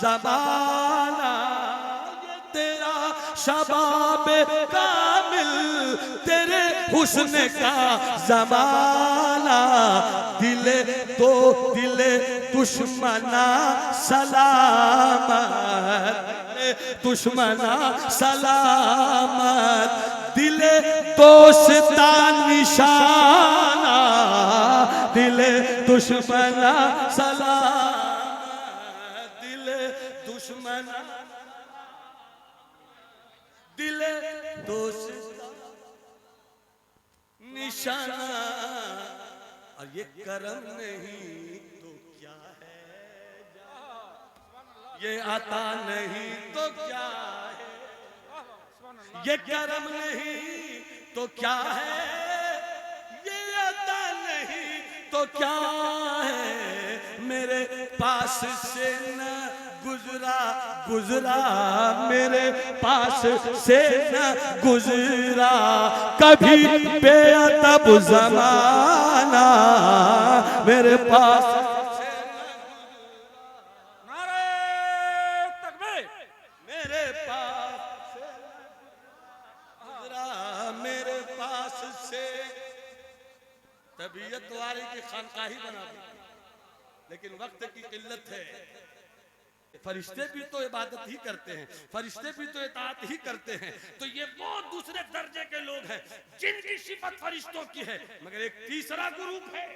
ज़माना, ये तेरा शबाब कामिल, तेरे हुस्न का ज़माना, दिल दुश्मना सलामत, दुश्मना सलामत, दिल दोस्ता निशाना, दिल दुश्मना सलामत, दिल दुश्मना, दिल दोस्ता निशाना, और ये करम नहीं तो क्या है, ये आता नहीं तो क्या है, ये करम नहीं तो क्या है, ये आता नहीं तो क्या है, मेरे पास से न गुजरा, मेरे पास से न गुजरा कभी बेअदब ज़माना, मेरे पास नारे तकबीर, मेरे पास से गुजरा, मेरे पास से तबीयत वाली की खानकाही बना दी, लेकिन वक्त की किल्लत है। फरिश्ते भी तो इबादत ही करते हैं, फरिश्ते भी तो इताअत ही करते हैं, तो ये वो दूसरे दर्जे के लोग हैं जिनकी सिफत फरिश्तों की है, मगर एक तीसरा ग्रुप है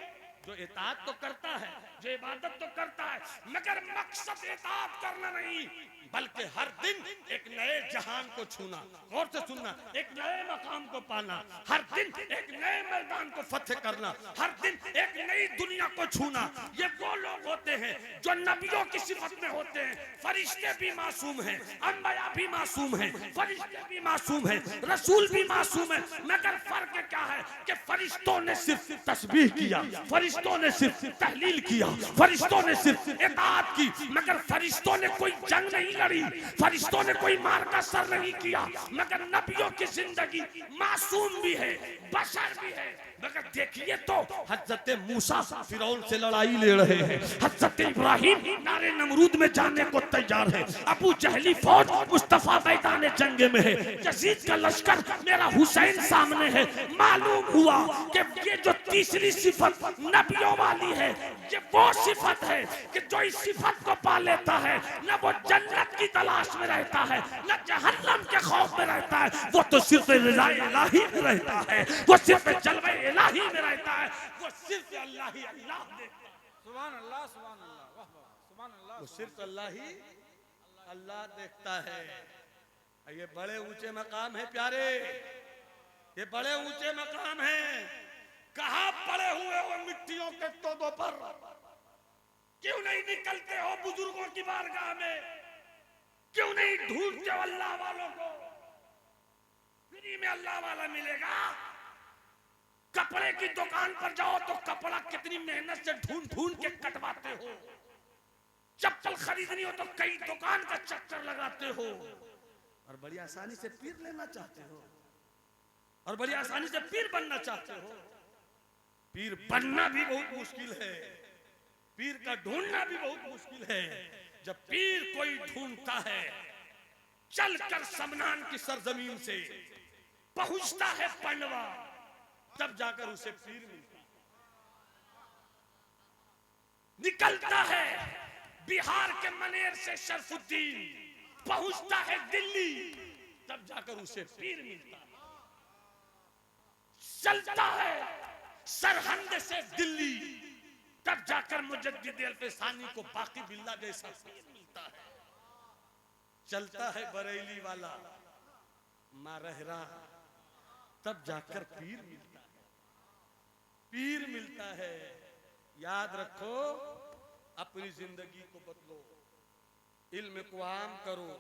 जो इताअत तो करता है, जो इबादत तो करता है, मगर मकसद इताअत करना नहीं, बल्कि हर दिन एक नए जहान को छूना। गौर से सुनना, एक नए मकाम को पाना, हर दिन एक नए मैदान को फतेह करना, हर दिन एक नई दुनिया को छूना। ये वो लोग होते हैं जो नबियों की सिफत में होते हैं। फरिश्ते भी मासूम हैं, अंबिया भी मासूम हैं, फरिश्ते भी मासूम हैं, रसूल भी मासूम है, मगर फर्क क्या है कि फरिश्तों ने सिर्फ तस्बीह किया, फरिश्तों ने सिर्फ तहलील किया, फरिश्तों ने सिर्फ इताअत की, मगर फरिश्तों ने कोई जंग नहीं लड़ी, फरिश्तों ने कोई मार का सर नहीं किया। मगर नबियों की जिंदगी मासूम भी है, बशर भी है। मगर देखिए तो हजरत मूसा फिरौन से लड़ाई ले रहे हैं, हजरत इब्राहिम नारे नमरूद में जाने को तैयार है, अबू जहली फौज मुस्तफा मैदान जंग में है, यजीद का लश्कर मेरा हुसैन सामने है। मालूम हुआ कि ये जो तीसरी सिफत नबियों वाली है, ये वो सिफत है कि जो इस सिफत को पा लेता है न वो जन्नत की तलाश में रहता है, न जहन्नम के खौफ में रहता है, वो तो सिर्फ रिज़ा इलाही में रहता है, वो सिर्फ जलवे इलाही में रहता है, वो सिर्फ अल्लाह ही अल्लाह देखता है। सुभान अल्लाह, सुभान अल्लाह, वाह वाह, सुभान अल्लाह। वो सिर्फ अल्लाह ही अल्लाह देखता है। ये बड़े ऊंचे मकाम है प्यारे, ये बड़े ऊंचे मकाम हैं। कहाँ पड़े हुए हो मिट्टियों के तोदों पर? क्यों नहीं निकलते हो बुजुर्गों की बारगाह में? क्यों नहीं ढूंढते हो अल्लाह वालों को? फ्री में अल्लाह वाला मिलेगा। कपड़े की दुकान पर जाओ तो कपड़ा कितनी मेहनत से ढूंढ ढूंढ के कटवाते हो। चप्पल खरीदनी हो तो कई दुकान का चक्कर लगाते हो, और बड़ी आसानी से पीर लेना चाहते हो, और बड़ी आसानी से पीर बनना चाहते हो। पीर बनना भी बहुत मुश्किल है, पीर का ढूंढना भी बहुत मुश्किल है। जब पीर कोई ढूंढता है, चलकर समनान की सरजमीन से पहुंचता है पंडवा, तब जाकर उसे पीर मिलता है। निकलता है बिहार के मनेर से शरफुद्दीन, पहुंचता है दिल्ली, तब जाकर उसे पीर मिलता है। चलता है सरहंद से दिल्ली, तब जाकर मुजद्दिद अल्फसानी को बाकी बिल्ला जैसा पीर मिलता है। चलता है बरेली वाला मारहरा, तब जाकर पीर मिलता है, पीर मिलता है। याद रखो, अपनी जिंदगी को बदलो, इल्म को आम करो,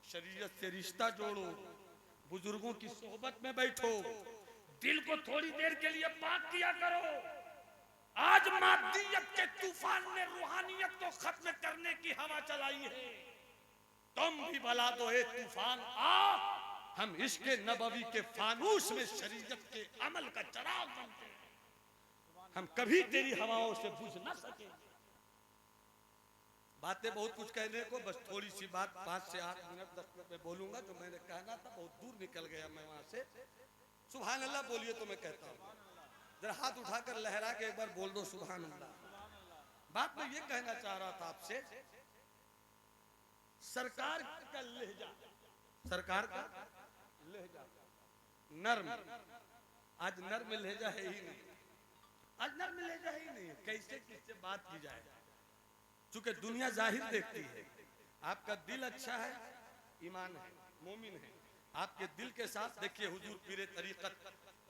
शरीयत से रिश्ता जोड़ो, बुजुर्गों की सोहबत में बैठो, दिल को थोड़ी देर के लिए पाक किया करो। आज मादियत के तूफान ने रूहानियत को खत्म करने की हवा चलाई है। तुम भी बला दो ए तूफान आ, हम इश्क नबवी के फानूस में शरीयत के अमल का चराग बनते हैं, हम कभी तेरी हवाओं से बुझ न सके। बातें बहुत कुछ कहने को, बस थोड़ी सी बात 5 से 8 मिनट 10 मिनट में बोलूंगा। जो मैंने कहना था बहुत दूर निकल गया मैं वहां से। सुभान अल्लाह बोलिए तो मैं कहता हूँ, जरा हाथ उठाकर लहरा के एक बार बोल दो सुभान अल्लाह। बात मैं ये कहना चाह रहा था आपसे, सरकार का लहजा, सरकार का लहजा नर्म, आज नर्म लहजा है ही नहीं, आज नर्म लहजा ही नहीं है। कैसे किससे बात की जाए, चूंकि दुनिया जाहिर देखती है। आपका दिल अच्छा है, ईमान है, मोमिन है, आपके दिल के साथ देखिए हुजूर पीरे तरीकत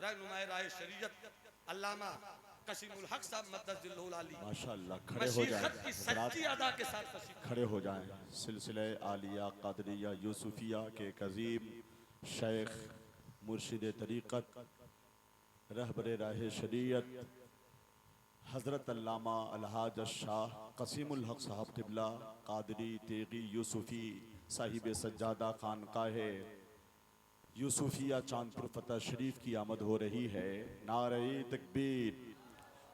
रहनुमाए राय शरीयत अल्लामा कसीमुल हक साहब मद्दजिल्लुल आली माशाअल्लाह, खड़े हो जाएं, की सच्ची अदा के साथ तशरीफ खड़े हो जाएं। सिलसिले आलिया कादरिया यूसुफिया के एक अजीम शेख मुर्शिद तरीक़त रहबर राह शरीयत हज़रत अल्लामा अलहाज शाह कसीमुल हक साहब क़िबला कादरी तेगी यूसुफ़ी साहिब सज्जादा खानकाह यूसुफिया चांदपुर फतेह शरीफ की आमद हो रही है। नारे तकबीर,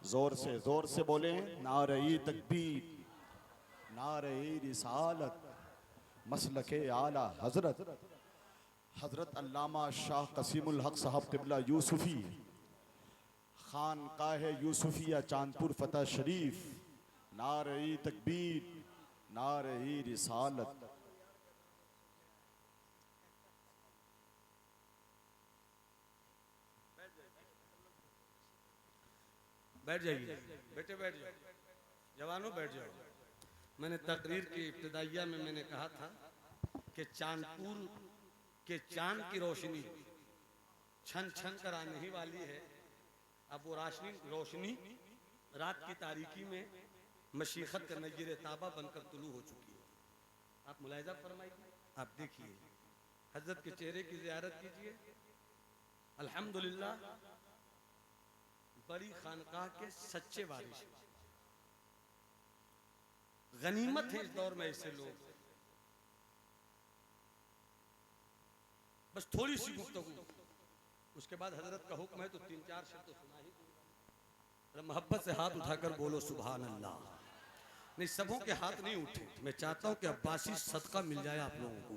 जोर से बोलें, नारे तकबीर, नारे रिसालत, मसलके आला हज़रत अल्लामा शाह कसीमुल हक साहब क़िबला यूसुफ़ी खानकाह यूसुफिया चांदपुर फतेह शरीफ। नारे तकबीर, नारे रिसालत। बैठ जाइए बेटे, बैठ जाओ, जवानों बैठ जाओ। मैंने तकरीर की इब्तिदाइया में मैंने कहा था कि चांदपुर के चांद की रोशनी छन छन कर आने ही वाली है। अब वो रोशनी रात की तारीकी में मशीखत का नजर ताबा बनकर तुलू हो चुकी है। आप मुलाहिजा फरमाइए, आप देखिए, हजरत के चेहरे की ज़ियारत कीजिए। अल्हम्दुलिल्लाह बड़ी खानकाह के सच्चे वारिस, गनीमत है इस दौर में ऐसे लोग। बस थोड़ी सी गुफ्तगू, उसके बाद हजरत का हुक्म है तो 3-4 शब्द तो सुना ही दूंगा। मोहब्बत से हाथ उठाकर बोलो सुभान अल्लाह। नहीं, सबों के हाथ नहीं उठे, मैं चाहता हूं कि अब्बासी सदका मिल जाए आप लोगों को।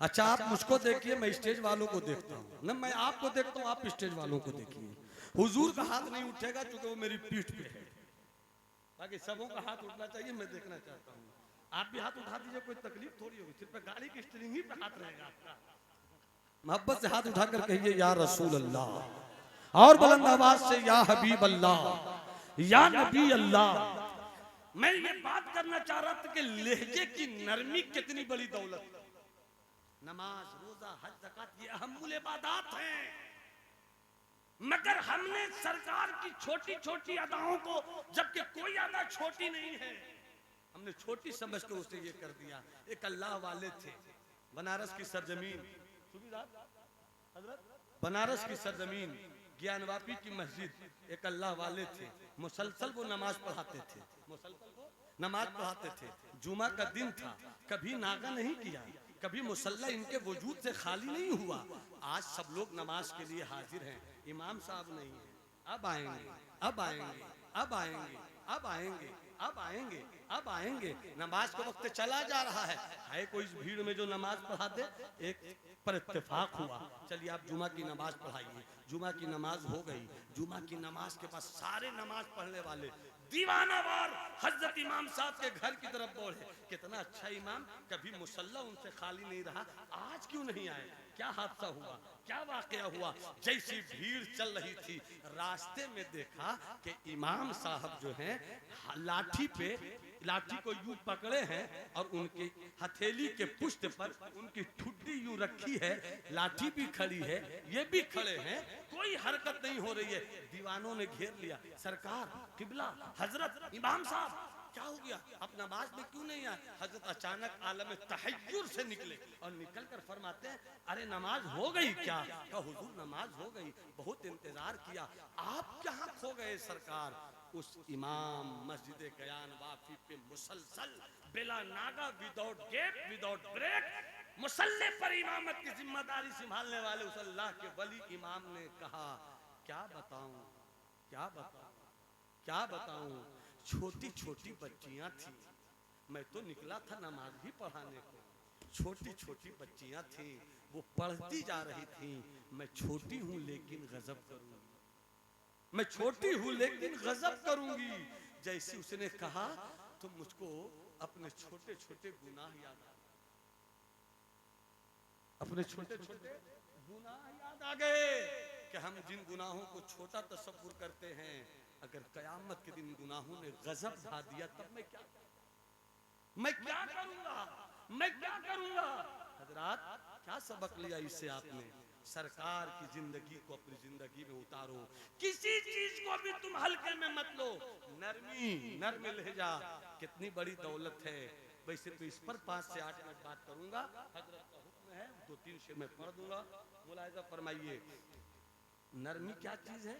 अच्छा, आप मुझको देखिए, मैं स्टेज वालों को देखता हूँ ना, मैं आपको देखता हूँ, आप स्टेज वालों को देखिए। हुजूर का हाथ नहीं उठेगा क्योंकि वो मेरी पीठ पे है, बाकी सबों का हाथ उठना चाहिए, मैं देखना चाहता हूँ। आप भी हाथ उठा दीजिए, कोई तकलीफ थोड़ी होगी, सिर्फ गाड़ी की स्टीयरिंग ही पे हाथ रहेगा आपका। मोहब्बत से हाथ उठाकर कहिए या रसूल अल्लाह, और बुलंद आवाज से या हबीब अल्लाह, या नबी अल्लाह। मैं ये बात करना चाह रहा था कि लहजे की नरमी कितनी बड़ी दौलत। नमाज, रोजा, हज, ज़कात ये अहमुल इबादात हैं, मगर हमने सरकार की छोटी छोटी अदाओं को, जबकि कोई अदा छोटी नहीं है, हमने छोटी समझ कर उसे ये कर दिया। एक अल्लाह वाले थे, बनारस की सरजमीन, बनारस की सरजमीन, ज्ञानवापी की मस्जिद, एक अल्लाह वाले थे, मुसलसल वो नमाज पढ़ाते थे, मुसलसल वो नमाज पढ़ाते थे। जुमा का दिन था, कभी नागा नहीं किया, कभी मुसल्ला इनके वजूद से खाली नहीं हुआ। आज सब लोग नमाज के लिए हाजिर हैं, इमाम साहब नहीं है, अब आएंगे, अब आएंगे, अब आएंगे, अब आएंगे, अब आएंगे, अब आएंगे। नमाज का वक्त चला जा रहा है कोई इस भीड़ में जो नमाज पढ़ा दे। एक पर इत्तेफाक हुआ, चलिए आप जुमा की नमाज पढ़ाइए। जुमा की नमाज हो गई, जुमा की नमाज के बाद सारे नमाज पढ़ने वाले दीवानावार हजरत इमाम साहब के घर की तरफ बढ़े। कितना अच्छा इमाम, कभी मुसल्ला उनसे खाली नहीं रहा, आज क्यों नहीं आए? क्या हादसा हुआ, क्या वाकया हुआ? जैसी भीड़ चल रही थी, रास्ते में देखा कि इमाम साहब जो हैं लाठी को यूं पकड़े हैं और उनकी हथेली के पुष्ट पर उनकी ठुड्डी यूं रखी है, लाठी भी खड़ी है, ये भी खड़े हैं, कोई हरकत नहीं हो रही है। दीवानों ने घेर लिया, सरकार, किबला, हजरत, इमाम साहब क्या हो गया, आप नमाज में क्यों नहीं आए? हजरत अचानक आलम तहय्युर से निकले और निकल कर फरमाते हैं, अरे नमाज हो गई क्या? कहा हुजूर नमाज हो गई, बहुत इंतजार किया, आप कहाँ खो गए सरकार? उस इमाम मस्जिद ज्ञान वाफी पे मुसलसल बिला नागा, विदाउट गैप, विदाउट ब्रेक, मुसल्ले पर इमामत की जिम्मेदारी संभालने वाले उस अल्लाह के वली इमाम ने कहा, क्या बताऊं, क्या बताऊं, क्या बताऊं, छोटी छोटी बच्चियां थी, मैं तो निकला था नमाज भी पढ़ाने को, छोटी छोटी बच्चियां थी, वो पढ़ती जा रही थी, मैं छोटी हूं लेकिन गजब करूंगी, मैं छोटी हूं लेकिन गजब करूंगी। जैसे उसने कहा तो मुझको अपने छोटे छोटे गुनाह याद आ गए, अपने छोटे छोटे गुनाह याद आ गए कि हम जिन गुनाहों को छोटा तसव्वुर करते हैं, अगर कयामत के दिन गुनाहों ने गजब ढा दिया तब मैं क्या करूंगा, मैं क्या करूंगा? हजरात, क्या सबक लिया इससे आपने? सरकार की जिंदगी को अपनी जिंदगी में उतारो, किसी चीज को भी तुम हल्के में मत लो। नरमी, नर्म लहजा कितनी बड़ी दौलत है। वैसे तो इस पर 5 से 8 मिनट बात करूंगा, हजरत का हुक्म है, 2-3 शेर में पढ़ दूंगा, मुलाहिजा फरमाइए। नरमी क्या चीज है?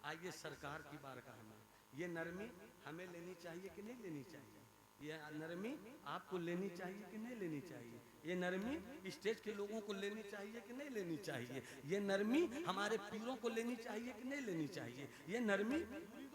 आइए सरकार की बारगाह में, ये नरमी हमें लेनी चाहिए कि नहीं लेनी चाहिए? ये नरमी आपको लेनी चाहिए कि नहीं लेनी चाहिए? ये नरमी स्टेज के लोगों को लेनी चाहिए कि नहीं लेनी चाहिए? ये नरमी हमारे पीरों को लेनी चाहिए कि नहीं लेनी चाहिए? ये नरमी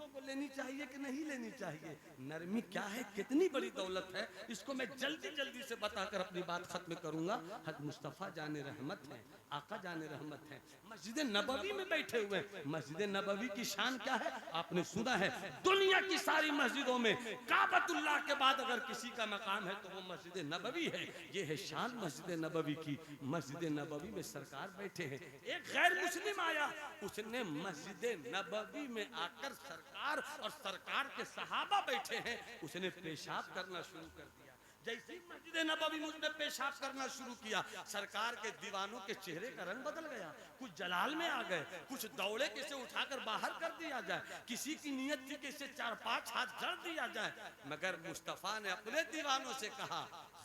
तकलीफों को लेनी चाहिए कि नहीं लेनी चाहिए? नरमी क्या है, कितनी बड़ी दौलत है, इसको मैं जल्दी जल्दी से बताकर अपनी बात खत्म करूंगा। हज मुस्तफ़ा जाने रहमत है, आका जाने रहमत है, मस्जिद नबवी में बैठे हुए हैं। मस्जिद नबवी की शान क्या है आपने सुना है? दुनिया की सारी मस्जिदों में काबतुल्लाह के बाद अगर किसी का मकाम है तो वो मस्जिद नबवी है। ये है शान मस्जिद नबवी की। मस्जिद नबवी में सरकार बैठे हैं, एक गैर मुस्लिम आया, उसने मस्जिद नबवी में आकर सरकार और सरकार के सहाबा बैठे हैं, उसने पेशाब करना शुरू कर दिया। जैसे ही मस्जिद नबवी में उसने पेशाब करना शुरू किया, सरकार के दीवानों के चेहरे का रंग बदल गया, कुछ जलाल में आ गए, कुछ दौड़े के से उठाकर बाहर कर दिया जाए, किसी की नियत थी कि इसे 4-5 हाथ जड़ दिया जाए, मगर मुस्तफा ने अपने दीवानों से कहा,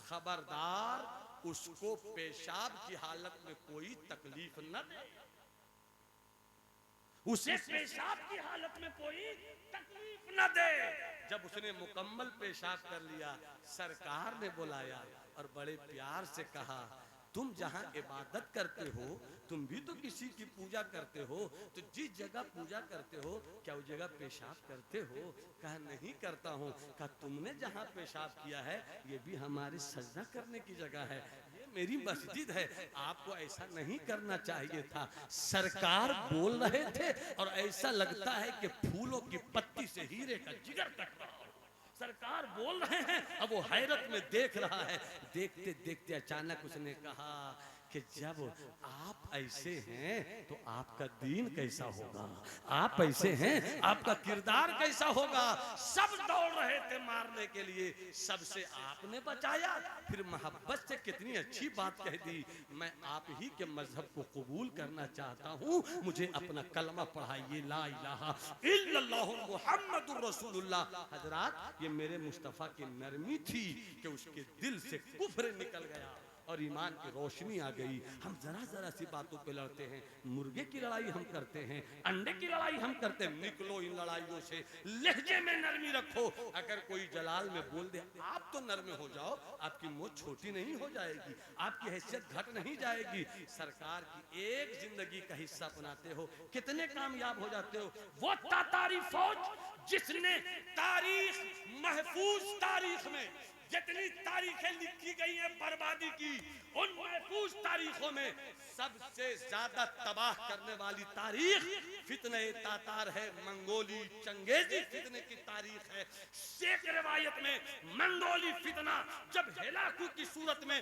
खबरदार उसको पेशाब की हालत में कोई तकलीफ न दे, उसे पेशाब की हालत में कोई तकलीफ न दे। जब उसने मुकम्मल पेशाब कर लिया, सरकार ने बुलाया और बड़े प्यार से कहा, तुम जहाँ इबादत करते हो, तुम भी तो किसी की पूजा करते हो, तो जिस जगह पूजा करते हो क्या उस जगह पेशाब करते हो? कहा नहीं करता हूँ। कहा तुमने जहाँ पेशाब किया है ये भी हमारी सजदा करने की जगह है, ये मेरी मस्जिद है, आपको ऐसा नहीं करना चाहिए था। सरकार बोल रहे थे और ऐसा लगता है कि फूलों की पत्ती से हीरे का जिगर कट रहा हो। सरकार बोल रहे हैं, अब वो हैरत में देख रहा है। देखते देखते अचानक उसने कहा कि जब आप ऐसे हैं तो आपका दीन कैसा होगा, आप ऐसे हैं आपका किरदार कैसा होगा। सब दौड़ रहे थे मारने के लिए, सबसे आपने बचाया, फिर मोहब्बत से कितनी अच्छी बात कह दी, मैं आप ही के मजहब को कबूल करना चाहता हूँ, मुझे अपना कलमा पढ़ाइए, ला इलाहा इल्लल्लाहु मुहम्मदुर रसूलुल्लाह। हजरात ये मेरे मुस्तफ़ा की नरमी थी कि उसके दिल से कुफ्र निकल गया और ईमान की रोशनी आ गई। हम जरा जरा सी बातों पे लड़ते हैं, मुर्गे की लड़ाई हम करते हैं, अंडे की लड़ाई हम करते हैं, निकलो इन लड़ाइयों से, लहजे में नरमी रखो। अगर कोई जलाल में बोल दे आप तो नरम हो जाओ, आपकी मोच छोटी नहीं हो जाएगी, आपकी हैसियत घट नहीं जाएगी। सरकार की एक जिंदगी का हिस्सा बनाते हो, कितने कामयाब हो जाते हो। वो तातारी फौज जिसने तारीख महफूज तारीख में जितनी तारीखें लिखी गई हैं बर्बादी की, उन महफूज तारीखों में सबसे ज्यादा तबाह करने वाली तारीख फितने तातार है, मंगोली चंगेजी फितने की तारीख है। शेख रिवायत में मंगोली फितना जब हेलाकू की सूरत में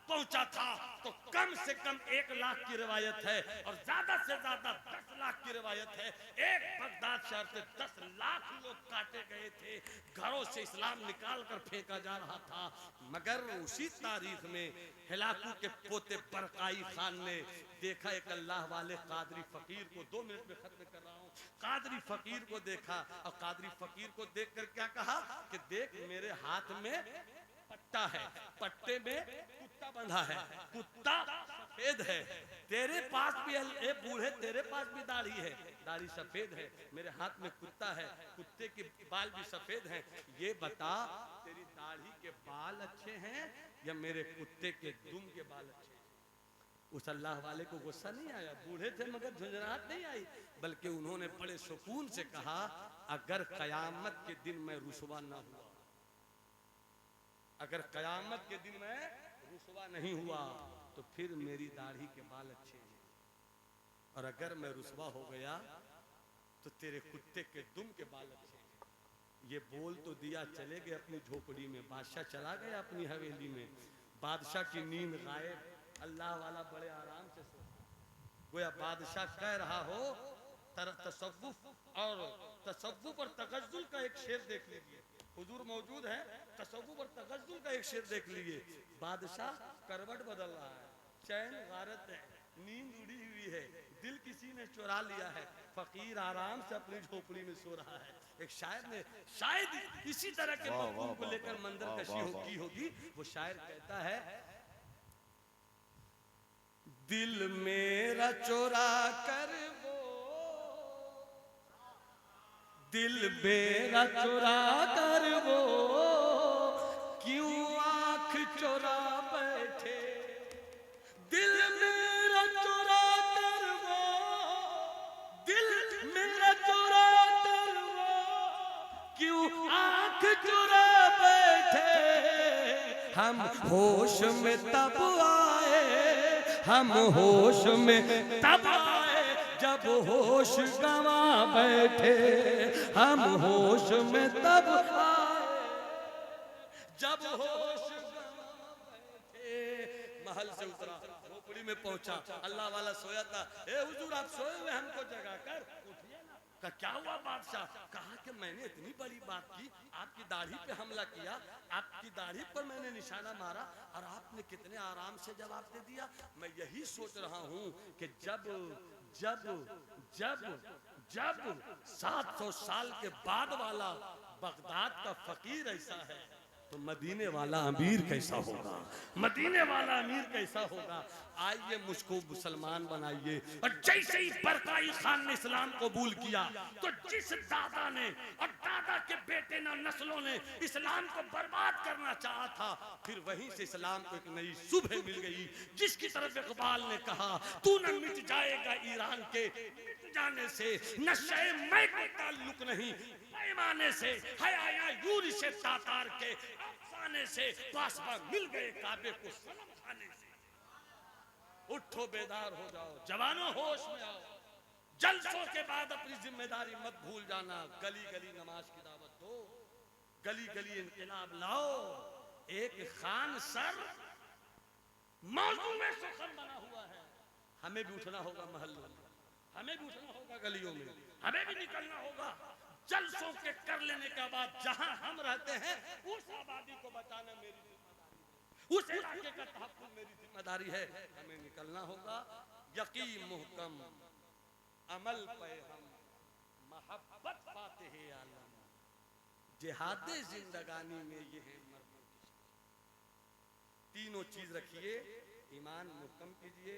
पहुंचा था तो कम से कम 1 लाख की रिवायत है और ज्यादा से ज्यादा 10 लाख की रिवायत है। एक बगदाद शहर से 10 लाख लोग काटे गए थे, घरों से इस्लाम निकाल कर फेंका जा रहा था। मगर उसी तारीख में हिलाकू के पोते बरकाई खान ने देखा एक अल्लाह वाले कादरी फकीर को, 2 मिनट में खत्म कर रहा हूँ, कादरी फकीर को देखा और कादरी फकीर को देखकर क्या कहा कि देख मेरे हाथ में पट्टा है, पट्टे में कुत्ता बंधा है, कुत्ता सफेद है, तेरे पास भी ए बूढ़े तेरे पास भी दाढ़ी है, दाढ़ी सफेद है, मेरे हाथ में कुत्ता है, कुत्ते के बाल भी सफेद हैं, ये बता तेरी दाढ़ी के बाल अच्छे हैं या मेरे कुत्ते के दुम के बाल अच्छे हैं? उस अल्लाह वाले को गुस्सा नहीं आया, बूढ़े थे मगर झुंझुनाहट नहीं आई, बल्कि उन्होंने बड़े सुकून से कहा अगर कयामत के दिन मैं रुसवा ना हुआ, अगर कयामत के दिन मैं रुसवा नहीं हुआ तो फिर मेरी दाढ़ी के बाल अच्छे हैं, और अगर मैं रुसवा हो गया तो तेरे कुत्ते के दुम के बाल अच्छे हैं। ये बोल तो दिया, चले गए अपनी झोपड़ी में, बादशाह चला गया अपनी हवेली में, बादशाह की नींद गायब, अल्लाह वाला बड़े आराम से सो, गोया बादशाह कह रहा हो। तसव्वुफ और तगज्जुल का एक शेर देख लीजिए, हुजूर मौजूद है, तसव्वुफ और तगज्जुल का एक शेर देख लीजिए। बादशाह करवट बदल रहा है, चैन गारत है, नींद उड़ी हुई है, दिल किसी ने चुरा लिया है, फकीर आराम से अपनी झोपड़ी में सो रहा है। एक शायर ने शायद इसी तरह के मफहूम को लेकर मंदिर कशी की होगी, वो शायर कहता है दिल मेरा चुरा कर वो, दिल मेरा चुरा कर वो क्यों आंख चुरा बैठे, दिल मेरा चुरा कर वो, दिल मेरा चुरा कर हम होश में तब आए, हम होश में तब आए जब होश गंवा बैठे, हम होश में तब आए जब होश गंवा बैठे। महल से उतरा, झोपड़ी में पहुंचा, अल्लाह वाला सोया था। ए हुजूर आप सोए हुए, हमको जगा कर उठिए ना। का क्या हुआ बादशाह? कहा कि मैंने इतनी बड़ी बात की, आपकी दाढ़ी पे हमला किया, आपकी दाढ़ी पर मैंने निशाना मारा और आपने कितने आराम से जवाब दे दिया। मैं यही सोच रहा हूं कि जब जब जब जब 700 साल के बाद वाला बगदाद का फकीर ऐसा है, तो मदीने वाला अमीर कैसा होगा, मदीने वाला अमीर कैसा होगा। आइए मुझको मुसलमान बनाइए। और जैसे ही बरकाई खान ने इस्लाम कबूल किया, तो जिस दादा ने और दादा के बेटे ने नस्लों ने इस्लाम को बर्बाद करना चाहा था, फिर वहीं से इस्लाम को एक नई सुबह मिल गई। जिसकी तरफ इकबाल ने कहा तू न मिट जाएगा ईरान के मिट जाने से, नशे में कोई ताल्लुक नहीं पैमाने से, है आया यूरी से तातार के अफसाने से, पासबा मिल गए काबे को सनम खाने से। उठो बेदार हो जाओ, जवानों होश में आओ, जलसों के बाद अपनी जिम्मेदारी मत भूल जाना। गली गली नमाज की दावत दो, गली गली इनकलाब लाओ। एक खान सर मौजू में सुखन बना हुआ है। हमें भी उठना होगा महल्लों में, हमें भी उठना होगा गलियों में, हमें भी निकलना होगा। जलसों के कर लेने के बाद जहां हम रहते हैं उस आबादी को बचाना मेरी जिम्मेदारी है, उस इलाके का तहफ्फुज़ मेरी जिम्मेदारी है। हमें निकलना होगा। यकीन मुहकम अमल पे हम मोहब्बत पाते हैं आलम, जिहादे जिंदगानी में ये है मरने की। तीनों चीज रखिए, ईमान मुहकम कीजिए,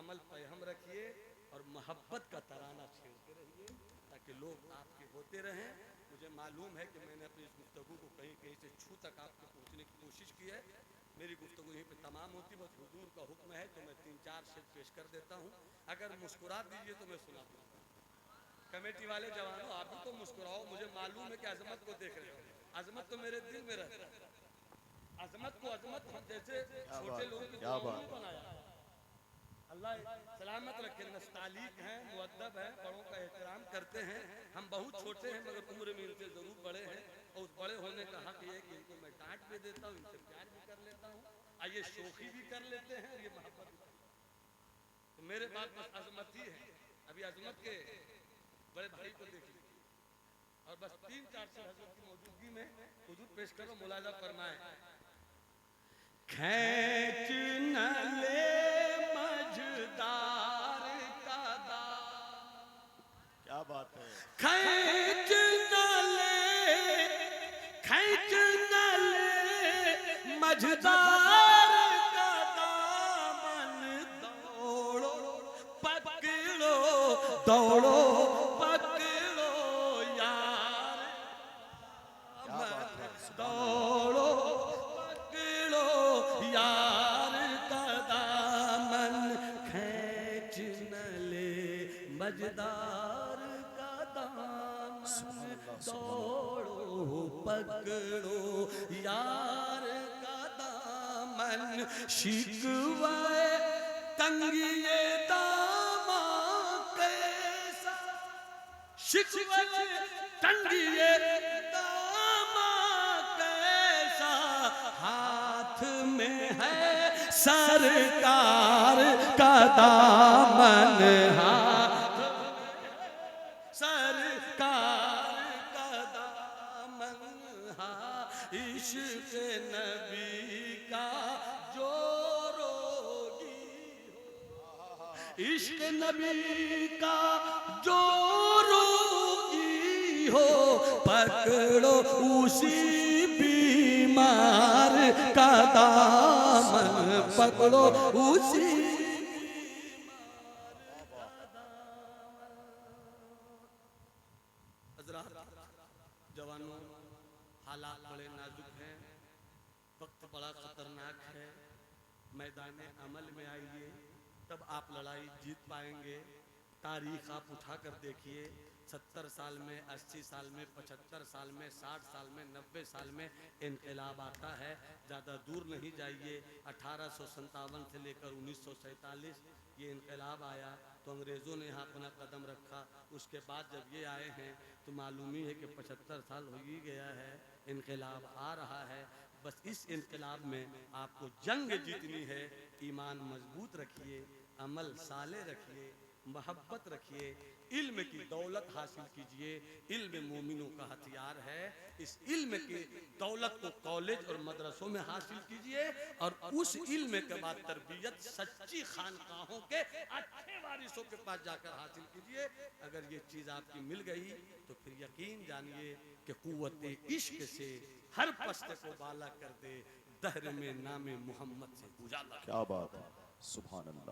अमल पे हम रखिए और मोहब्बत का तराना छेड़ते रहिए ताकि लोग आपके होते रहें। मुझे मालूम है कि मैंने अपनी इस गुफ्तगू को कहीं कहीं से छू तक आपको पहुंचने की कोशिश की है। मेरी गुफ्तगू यहीं पे तमाम होती, बस हुजूर का हुक्म है तो मैं 3-4 शेर पेश कर देता हूँ। अगर मुस्कुरा दीजिए तो मैं सुना दूँ। कमेटी वाले जवानों आप भी तो मुस्कुराओ, मुझे मालूम है कि अजमत को देख रहे हो। अजमत तो मेरे दिल में रहता है। अजमत को अजमत हम जैसे छोटे लोगों की दुआओं में बनाया। अल्लाह सलामत रखे। नस्तालीक हैं, मुअद्दब हैं, बड़ों का एहतराम करते हैं। हम बहुत छोटे हैं मगर उम्र में इनसे जरूर बड़े हैं और उस बड़े होने का हक ये है कि इनको मैं डांट भी देता हूँ, इनसे प्यार भी कर लेता हूँ, आइए शोखी भी कर लेते हैं, ये मोहब्बत भी। तो मेरे पास बस अजमत ही है। अभी अजमत के बड़े भाई को देख लीजिए और बस 3-4 से हजरत की मौजूदगी में हुजूर पेश करो, मुलाजा फरमाए। खैच न ले मझदार का दाम, क्या बात है। खैच न ले, खैच न ले मझदार का दामन, दौड़ो पकड़ो, दौड़ो पकड़ो यार, दौड़ो पकड़ो यार का दामन, खैच न ले मझदार का दामन, दौड़ो पकड़ो यार का दामन, शिकवाए तंगिए दामा कैसा, शिकवाए तंगिए दामा कैसा, हाथ में है सरकार का दामन, हाथ सरकार का दामन, हाँ इश्क नबी का जो रोगी हो, इश्क नबी का जो रोगी हो, पकड़ो उसी बीमार का दामन, पकड़ो उसी जवानों, हालात बड़े नाजुक हैं, वक्त बड़ा खतरनाक है। मैदान अमल में आइए, तब आप लड़ाई जीत पाएंगे। तारीख आप उठा कर देखिए, 70 साल में, 80 साल में, 75 साल में, 60 साल में, 90 साल में इनकलाब आता है। ज़्यादा दूर नहीं जाइए, 1857 से लेकर 1947 ये इनकलाब आया तो अंग्रेज़ों ने यहाँ अपना कदम रखा। उसके बाद जब ये आए हैं तो मालूम ही है कि 75 साल हो ही गया है, इनकलाब आ रहा है। बस इस इनकलाब में आपको जंग जीतनी है। ईमान मजबूत रखिए, अमल साले रखिए, मोहब्बत रखिए, इल्म की दौलत हासिल कीजिए। इल्म मोमिनों का हथियार है। इस इल्म की दौलत को कॉलेज और मदरसों में हासिल कीजिए और उस इल्म के बाद तरबियत सच्ची खानकाहों के अच्छे वारिसों के पास जाकर हासिल कीजिए। अगर ये चीज़ आपकी मिल गई तो फिर यकीन जानिए कि कुव्वते इश्क से हर पस्त को बाला कर दे, दहर में नामे मोहम्मद से उजाला। क्या बात है, सुभान अल्लाह।